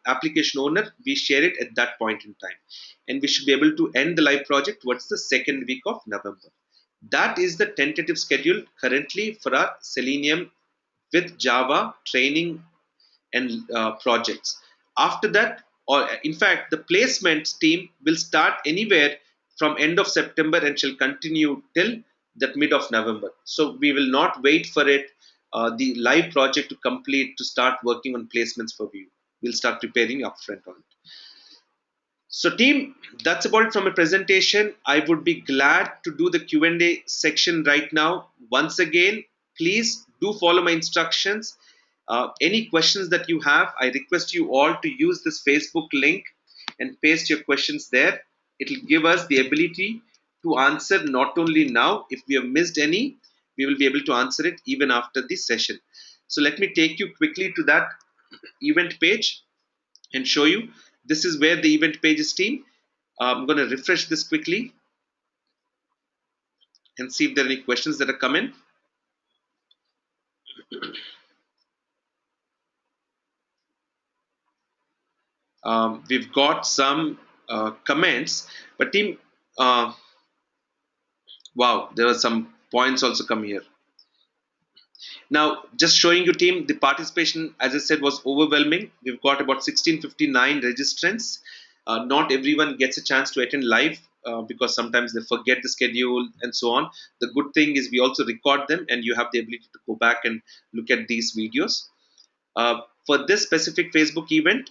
Speaker 1: application owner. We share it at that point in time. And we should be able to end the live project towards the second week of November. That is the tentative schedule currently for our Selenium with Java training and projects. After that, or in fact, the placements team will start anywhere from end of September and shall continue till that mid of November. So we will not wait for it, the live project to complete to start working on placements for you. We'll start preparing upfront on it. So team, that's about it from a presentation. I would be glad to do the Q&A section right now. Once again, please do follow my instructions. Any questions that you have, I request you all to use this Facebook link and paste your questions there. It will give us the ability to answer not only now, if we have missed any, we will be able to answer it even after this session. So let me take you quickly to that event page and show you. This is where the event page is, team. I'm going to refresh this quickly and see if there are any questions that are coming. We've got some comments, but team, wow, there are some points also come here. Now, just showing you team, the participation, as I said, was overwhelming. We've got about 1659 registrants. Not everyone gets a chance to attend live because sometimes they forget the schedule and so on. The good thing is we also record them and you have the ability to go back and look at these videos. For this specific Facebook event,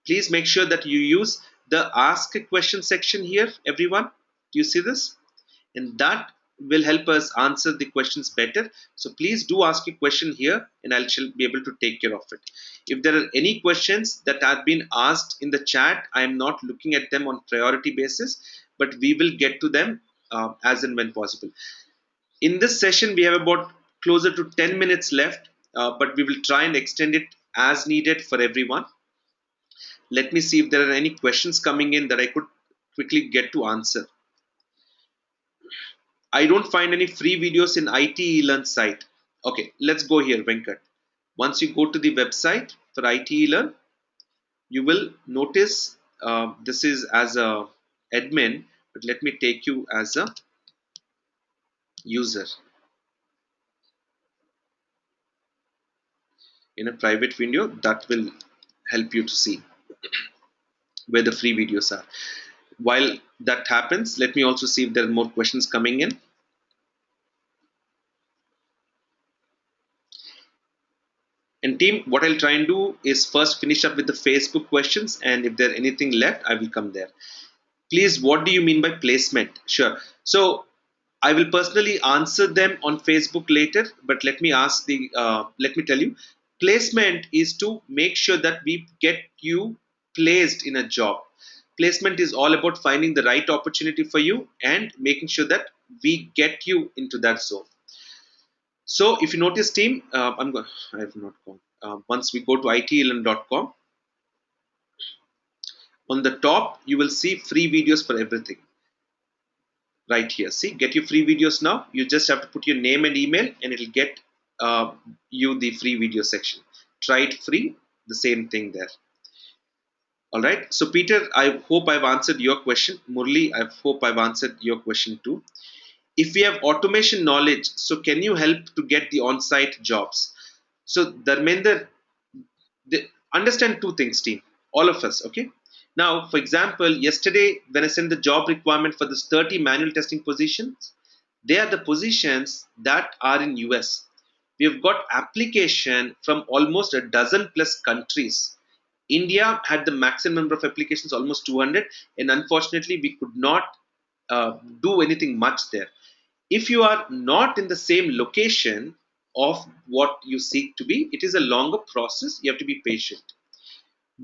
Speaker 1: please make sure that you use the ask a question section here, everyone. Do you see this? And that will help us answer the questions better. So please do ask a question here and I shall be able to take care of it. If there are any questions that have been asked in the chat, I am not looking at them on priority basis, but we will get to them as and when possible. In this session, we have about closer to 10 minutes left, but we will try and extend it as needed for everyone. Let me see if there are any questions coming in that I could quickly get to answer. I don't find any free videos in TeLearn site. Okay, let's go here, Venkat. Once you go to the website for TeLearn, you will notice this is as a admin, but let me take you as a user. In a private window, that will help you to see where the free videos are. While that happens, let me also see if there are more questions coming in. And team, what I'll try and do is first finish up with the Facebook questions, and if there's anything left, I will come there. Please, what do you mean by placement? Sure. So I will personally answer them on Facebook later, but let me tell you, placement is to make sure that we get you placed in a job. Placement is all about finding the right opportunity for you and making sure that we get you into that zone. So if you notice, team, I have not gone. Once we go to itelearn.com, on the top, you will see free videos for everything. Right here, see, get your free videos now. You just have to put your name and email and it'll get you the free video section. Try it free, the same thing there. All right. So Peter, I hope I've answered your question. Murli, I hope I've answered your question too. If we have automation knowledge, so can you help to get the on-site jobs? So Dharmender, understand two things, team, all of us, okay? Now, for example, yesterday when I sent the job requirement for this 30 manual testing positions, they are the positions that are in US. We have got application from almost a dozen plus countries. India had the maximum number of applications, almost 200, and unfortunately we could not do anything much there. If you are not in the same location of what you seek to be, it is a longer process. You have to be patient.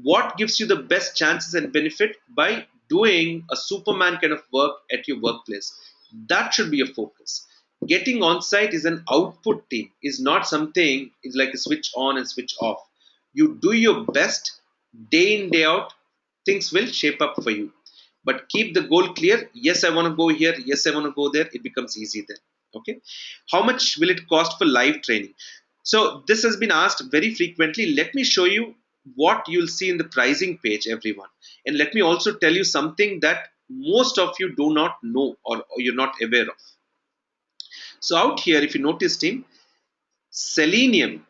Speaker 1: What gives you the best chances and benefit? By doing a Superman kind of work at your workplace. That should be your focus. Getting on site is an output, team, is not something, it's like a switch on and switch off. You do your best day in, day out, things will shape up for you. But keep the goal clear. Yes, I want to go here. Yes, I want to go there. It becomes easy then. Okay. How much will it cost for live training? So this has been asked very frequently. Let me show you what you'll see in the pricing page, everyone. And let me also tell you something that most of you do not know, or you're not aware of. So out here, if you notice, team, Selenium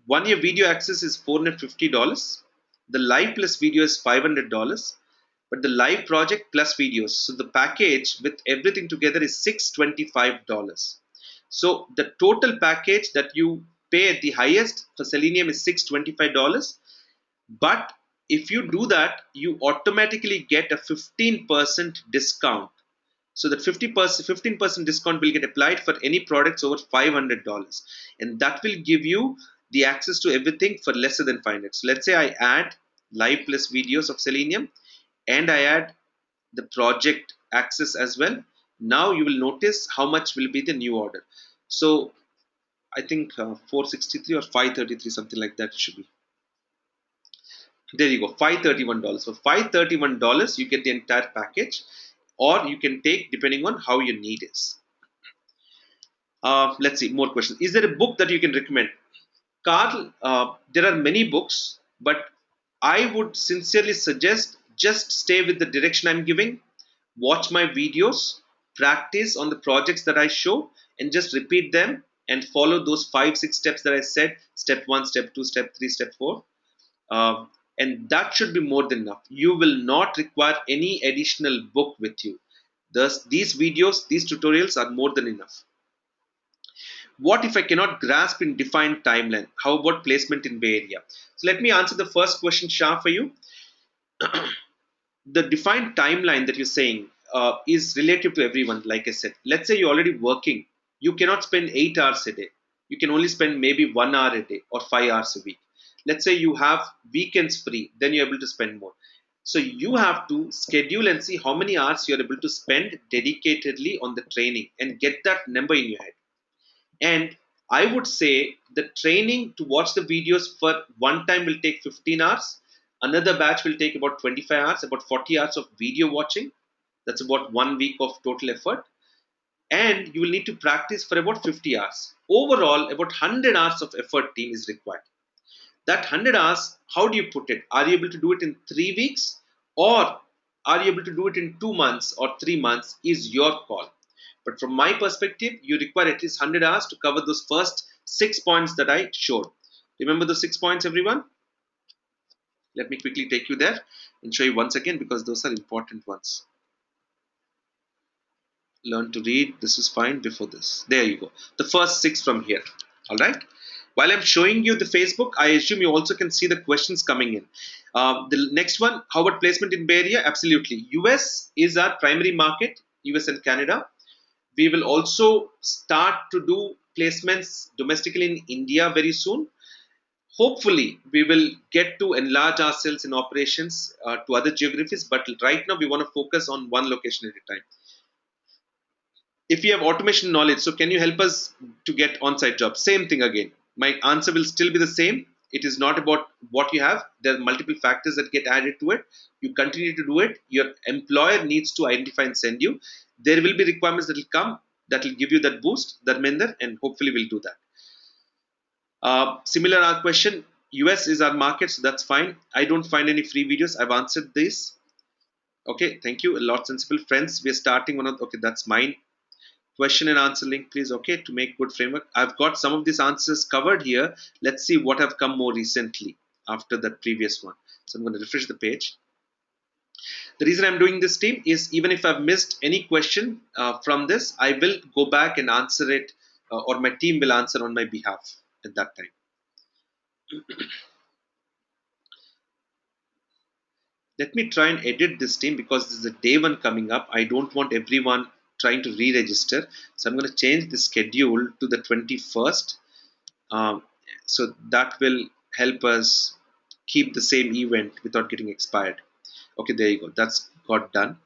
Speaker 1: 1 year video access is $450. The live plus video is $500. But the live project plus videos, so the package with everything together is $625. So the total package that you pay at the highest for Selenium is $625. But if you do that, you automatically get a 15% discount. So that 15% discount will get applied for any products over $500, and that will give you the access to everything for lesser than 500. So let's say I add live plus videos of Selenium, and I add the project access as well. Now you will notice how much will be the new order. So I think 463 or 533, something like that should be. There you go, $531. So $531, you get the entire package, or you can take depending on how your need is. Let's see, more questions. Is there a book that you can recommend? Carl, there are many books, but I would sincerely suggest just stay with the direction I'm giving, watch my videos, practice on the projects that I show, and just repeat them and follow those 5-6 steps that I said: step 1, step 2, step 3, step 4. Uh, and that should be more than enough. You will not require any additional book with you. Thus, these videos, these tutorials are more than enough. What if I cannot grasp in defined timeline? How about placement in Bay Area? So let me answer the first question, Shah, for you. The defined timeline that you're saying is relative to everyone. Like I said, let's say you're already working. You cannot spend 8 hours a day. You can only spend maybe 1 hour a day or 5 hours a week. Let's say you have weekends free, then you're able to spend more. So you have to schedule and see how many hours you're able to spend dedicatedly on the training and get that number in your head. And I would say the training to watch the videos for one time will take 15 hours. Another batch will take about 25 hours, about 40 hours of video watching. That's about 1 week of total effort. And you will need to practice for about 50 hours. Overall, about 100 hours of effort team is required. That 100 hours, how do you put it? Are you able to do it in 3 weeks? Or are you able to do it in 2 months or 3 months? Is your call. But from my perspective, you require at least 100 hours to cover those first 6 points that I showed. Remember those 6 points, everyone? Let me quickly take you there and show you once again, because those are important ones. Learn to read. This is fine before this. There you go. The first 6 from here. All right. While I'm showing you the Facebook, I assume you also can see the questions coming in. The next one, how about placement in Bay Area? Absolutely. US is our primary market, US and Canada. We will also start to do placements domestically in India very soon. Hopefully, we will get to enlarge ourselves in operations to other geographies, but right now we want to focus on one location at a time. If you have automation knowledge, so can you help us to get on-site jobs? Same thing again. My answer will still be the same. It is not about what you have. There are multiple factors that get added to it. You continue to do it. Your employer needs to identify and send you. There will be requirements that will come that will give you that boost, Dharmender, and hopefully we'll do that. Similar question, US is our market, so that's fine. I don't find any free videos. I've answered this. Okay, thank you. A lot sensible friends. We're starting one of, okay, that's mine. Question and answer link, please. Okay, to make good framework. I've got some of these answers covered here. Let's see what have come more recently after that previous one. So I'm going to refresh the page. The reason I'm doing this, team, is even if I've missed any question from this, I will go back and answer it, or my team will answer on my behalf at that time. Let me try and edit this, team, because this is a day one coming up. I don't want everyone trying to re-register. So I'm going to change the schedule to the 21st. So that will help us keep the same event without getting expired. Okay, there you go. That's got done.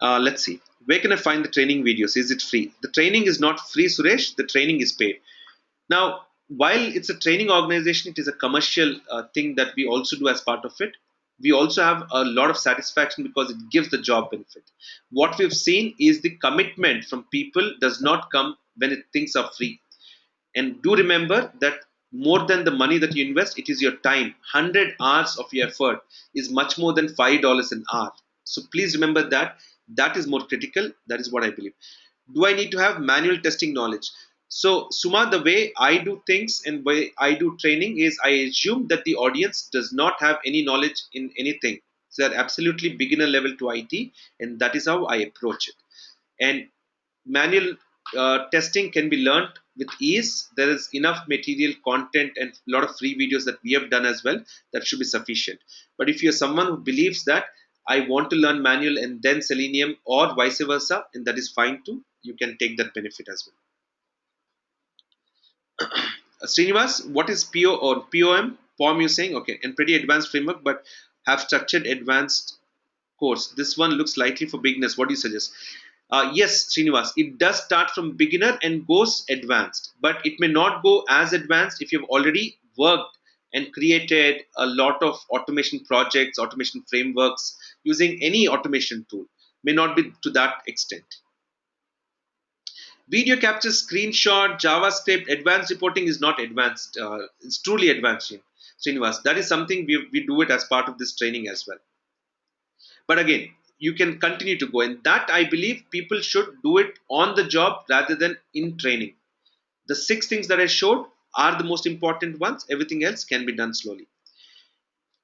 Speaker 1: Let's see. Where can I find the training videos? Is it free? The training is not free, Suresh. The training is paid. Now, while it's a training organization, it is a commercial thing that we also do as part of it. We also have a lot of satisfaction because it gives the job benefit. What we've seen is the commitment from people does not come when things are free. And do remember that more than the money that you invest, it is your time. 100 hours of your effort is much more than $5 an hour. So please remember that. That is more critical. That is what I believe. Do I need to have manual testing knowledge? So, Suma, the way I do things and way I do training is I assume that the audience does not have any knowledge in anything. So they're absolutely beginner level to IT, and that is how I approach it. And manual testing can be learned with ease. There is enough material content and a lot of free videos that we have done as well. That should be sufficient. But if you're someone who believes that I want to learn manual and then Selenium or vice versa, and that is fine too, you can take that benefit as well. Srinivas, what is PO or POM? POM you're saying? Okay, and pretty advanced framework, but have structured advanced course. This one looks likely for beginners. What do you suggest? Yes, Srinivas, it does start from beginner and goes advanced, but it may not go as advanced if you've already worked and created a lot of automation projects, automation frameworks using any automation tool. May not be to that extent. Video capture, screenshot, JavaScript, advanced reporting is not advanced. It's truly advanced, Srinivas. That is something we do it as part of this training as well. But again, you can continue to go, and that I believe people should do it on the job rather than in training. The 6 things that I showed are the most important ones. Everything else can be done slowly.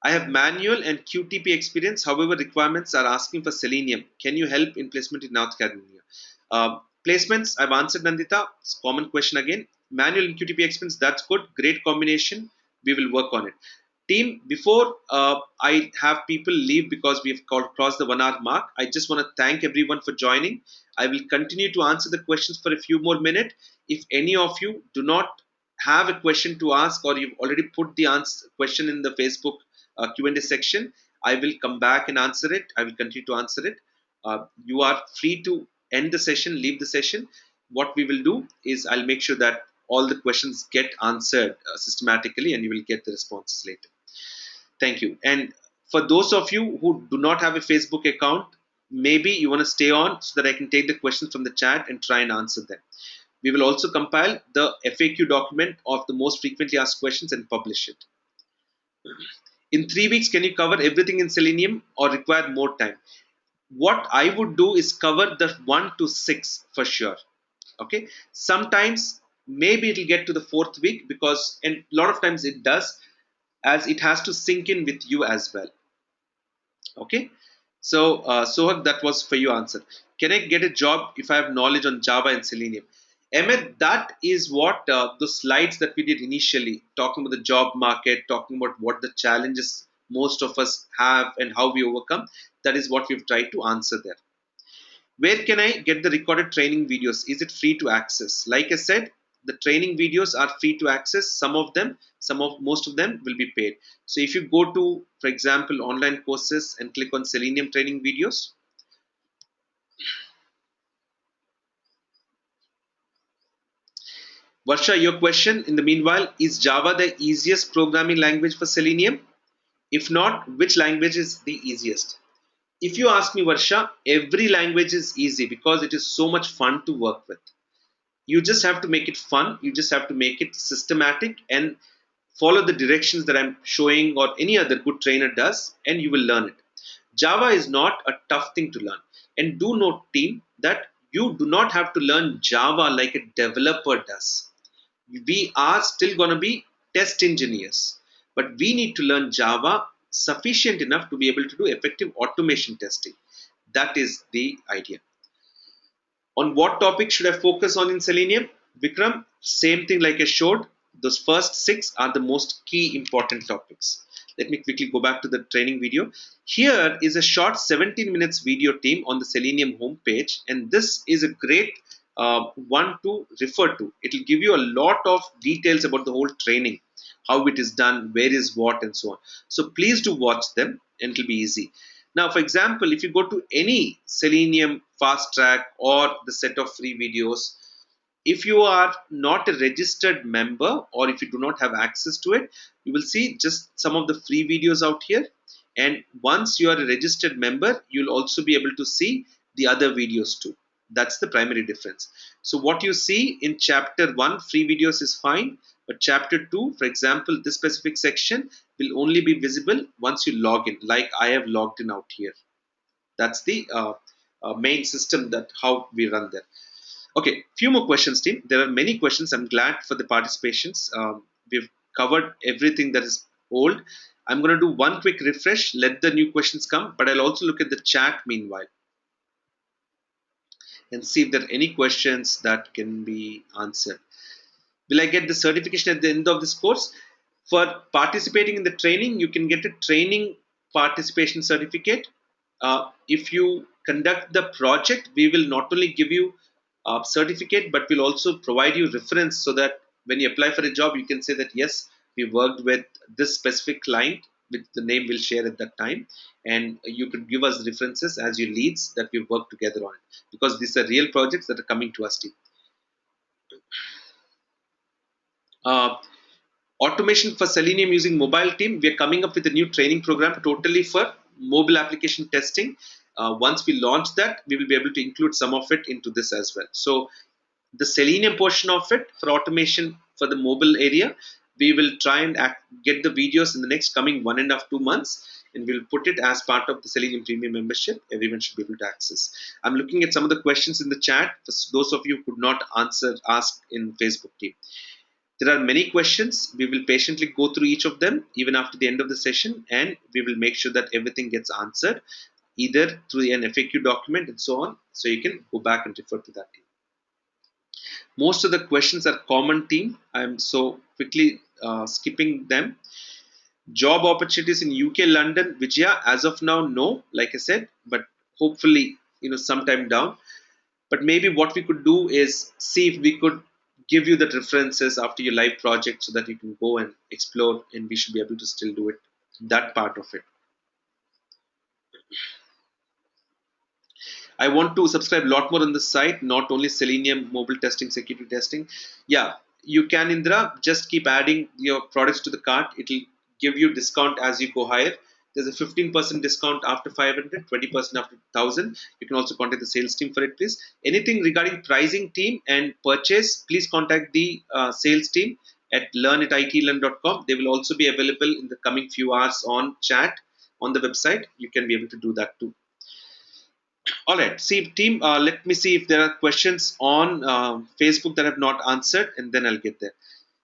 Speaker 1: I have manual and QTP experience. However, requirements are asking for Selenium. Can you help in placement in North Carolina? Placements, I've answered, Nandita. It's a common question again. Manual and QTP experience, that's good. Great combination. We will work on it. Team, before I have people leave because we've crossed the 1 hour mark, I just want to thank everyone for joining. I will continue to answer the questions for a few more minutes. If any of you do not have a question to ask, or you've already put the question in the Facebook Q&A section, I will come back and answer it. I will continue to answer it. You are free to end the session, leave the session. What we will do is I'll make sure that all the questions get answered systematically, and you will get the responses later. Thank you. And for those of you who do not have a Facebook account, maybe you want to stay on so that I can take the questions from the chat and try and answer them. We will also compile the FAQ document of the most frequently asked questions and publish it. In 3 weeks, can you cover everything in Selenium or require more time? What I would do is cover the 1 to 6 for sure. Okay. Sometimes maybe it'll get to the 4th week because, and a lot of times it does, as it has to sink in with you as well. Okay. So, Sohag, that was for your answer. Can I get a job if I have knowledge on Java and Selenium? Emmett, that is what the slides that we did initially, talking about the job market, talking about what the challenges most of us have and how we overcome. That is what we've tried to answer there. Where can I get the recorded training videos? Is it free to access? Like I said, the training videos are free to access. Most of them will be paid. So if you go to, for example, online courses and click on Selenium training videos, Varsha, your question in the meanwhile, is Java the easiest programming language for Selenium? If not, which language is the easiest? If you ask me, Varsha, every language is easy because it is so much fun to work with. You just have to make it fun. You just have to make it systematic and follow the directions that I'm showing or any other good trainer does, and you will learn it. Java is not a tough thing to learn. And do note, team, that you do not have to learn Java like a developer does. We are still going to be test engineers, but we need to learn Java sufficient enough to be able to do effective automation testing. That is the idea. On what topic should I focus on in Selenium? Vikram, same thing like I showed. Those first 6 are the most key important topics. Let me quickly go back to the training video. Here is a short 17 minutes video, team, on the Selenium homepage, and this is a great one to refer to. It will give you a lot of details about the whole training, how it is done, where is what, and so on. So please do watch them, and it will be easy. Now, for example, if you go to any Selenium fast track or the set of free videos, If you are not a registered member, or if you do not have access to it, you will see just some of the free videos out here. And once you are a registered member, you'll also be able to see the other videos too. That's the primary difference. So what you see in chapter 1, free videos is fine, but chapter 2, for example, this specific section will only be visible once you log in, like I have logged in out here. That's the main system, that how we run there. Okay, few more questions, team. There are many questions. I'm glad for the participations. We've covered everything that is old. I'm going to do one quick refresh, let the new questions come, but I'll also look at the chat meanwhile and see if there are any questions that can be answered. Will I get the certification at the end of this course? For participating in the training, you can get a training participation certificate. If you conduct the project, we will not only give you a certificate, but we'll also provide you reference, so that when you apply for a job, you can say that yes, we worked with this specific client, which the name we'll share at that time, and you could give us references as your leads that we've worked together on, because these are real projects that are coming to us, team. Uh, Automation for Selenium using mobile, team. We are coming up with a new training program totally for mobile application testing. Once we launch that, we will be able to include some of it into this as well. So the Selenium portion of it for automation for the mobile area, we will try and get the videos in the next coming 1.5 to 2 months, and we'll put it as part of the Selenium Premium membership. Everyone should be able to access. I'm looking at some of the questions in the chat for those of you who could not ask in Facebook, team. There are many questions. We will patiently go through each of them even after the end of the session, and we will make sure that everything gets answered either through an FAQ document and so on, so you can go back and refer to that. Most of the questions are common, team. I'm so quickly skipping them. Job opportunities in UK, London, Vijaya, as of now, no, like I said, but hopefully, sometime down. But maybe what we could do is see if we could give you the references after your live project, so that you can go and explore, and we should be able to still do it, that part of it. I want to subscribe a lot more on the site, not only Selenium, mobile testing, security testing. Yeah, you can, Indra, just keep adding your products to the cart. It will give you discount as you go higher. There's a 15% discount after 500, 20% after 1000. You can also contact the sales team for it, please. Anything regarding pricing, team, and purchase, please contact the sales team at learn@itlearn.com. They will also be available in the coming few hours on chat on the website. You can be able to do that too. All right, see, team, let me see if there are questions on Facebook that have not answered, and then I'll get there.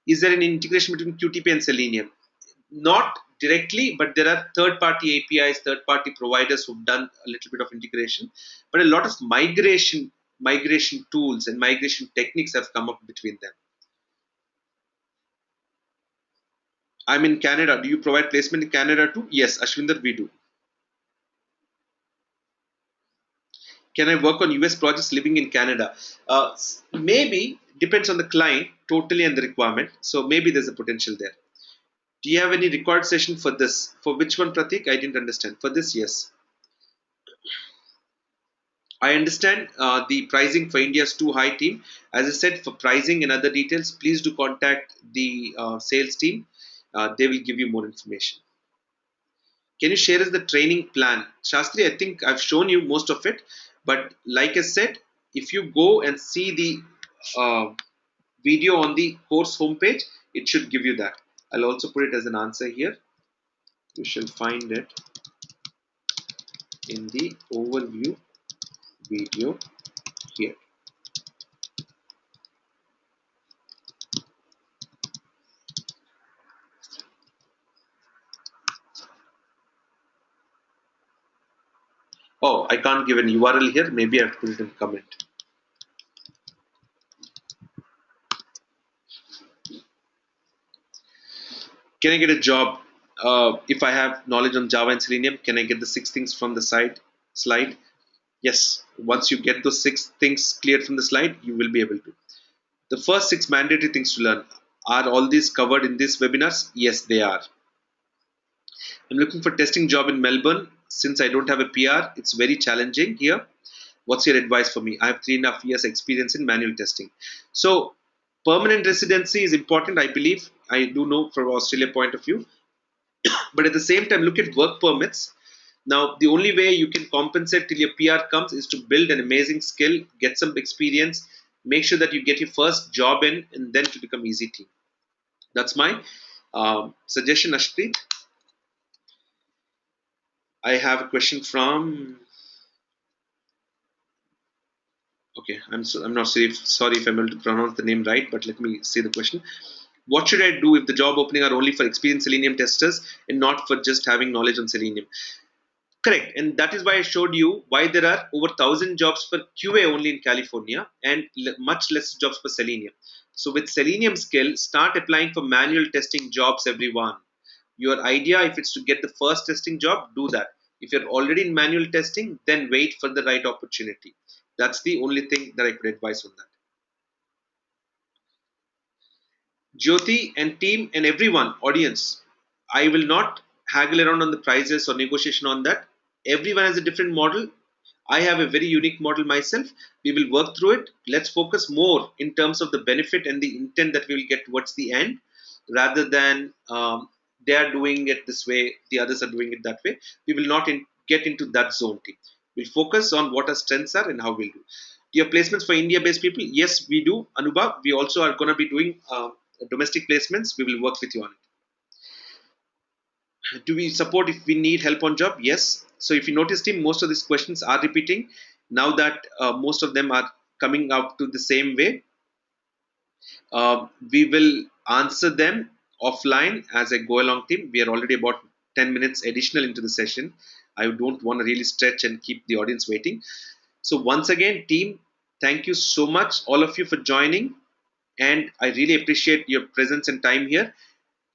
Speaker 1: Is there an integration between QTP and Selenium? Not directly, but there are third-party APIs, third-party providers who've done a little bit of integration. But a lot of migration tools and migration techniques have come up between them. I'm in Canada. Do you provide placement in Canada too? Yes, Ashwinder, we do. Can I work on US projects living in Canada? Maybe, depends on the client totally and the requirement. So maybe there's a potential there. Do you have any record session for this? For which one, Pratik? I didn't understand. For this, yes. I understand the pricing for India is too high, team. As I said, for pricing and other details, please do contact the sales team. They will give you more information. Can you share us the training plan? Shastri, I think I've shown you most of it. But like I said, if you go and see the video on the course homepage, it should give you that. I'll also put it as an answer here. You shall find it in the overview video here. Oh, I can't give an URL here. Maybe I have to put it in comment. Can I get a job if I have knowledge on Java and Selenium? Can I get the 6 things from the slide? Yes. Once you get those 6 things cleared from the slide, you will be able to. The first 6 mandatory things to learn. Are all these covered in these webinars? Yes, they are. I'm looking for testing job in Melbourne. Since I don't have a PR, it's very challenging here. What's your advice for me? I have 3.5 years experience in manual testing. So permanent residency is important, I believe. I do know from Australia point of view, but at the same time, look at work permits. Now, the only way you can compensate till your PR comes is to build an amazing skill, get some experience, make sure that you get your first job in, and then to become easy team. That's my suggestion, Ashpreet. I have a question from. Okay, I'm not sorry if I'm able to pronounce the name right, but let me say the question. What should I do if the job opening are only for experienced Selenium testers and not for just having knowledge on Selenium? Correct, and that is why I showed you why there are over 1,000 jobs for QA only in California and much less jobs for Selenium. So with Selenium skill, start applying for manual testing jobs, everyone. Your idea, if it's to get the first testing job, do that. If you're already in manual testing, then wait for the right opportunity. That's the only thing that I could advise on that. Jyoti and team and everyone, audience, I will not haggle around on the prices or negotiation on that. Everyone has a different model. I have a very unique model myself. We will work through it. Let's focus more in terms of the benefit and the intent that we will get towards the end, rather than they are doing it this way, the others are doing it that way. We will not get into that zone team. We'll focus on what our strengths are and how we'll do. Your placements for India-based people, yes, we do. Anubha, we also are going to be doing domestic placements. We will work with you on it. Do we support if we need help on job? Yes. So if you noticed, him, most of these questions are repeating now that most of them are coming out to the same way. We will answer them offline as I go along, team. We are already about 10 minutes additional into the session. I don't want to really stretch and keep the audience waiting. So once again, team, thank you so much, all of you, for joining. And I really appreciate your presence and time here.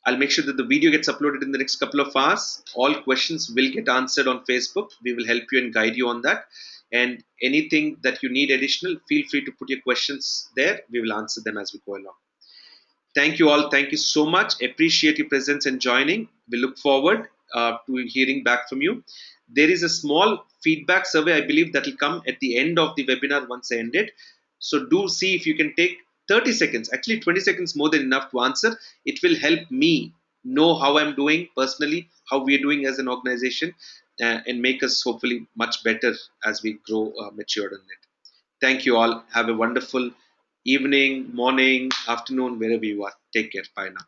Speaker 1: I'll make sure that the video gets uploaded in the next couple of hours. All questions will get answered on Facebook. We will help you and guide you on that. And anything that you need additional, feel free to put your questions there. We will answer them as we go along. Thank you all. Thank you so much. Appreciate your presence and joining. We look forward to hearing back from you. There is a small feedback survey, I believe, that will come at the end of the webinar once I end it. So do see if you can take 30 seconds, actually 20 seconds more than enough to answer. It will help me know how I'm doing personally, how we're doing as an organization, and make us hopefully much better as we grow matured on it. Thank you all. Have a wonderful evening, morning, afternoon, wherever you are. Take care. Bye now.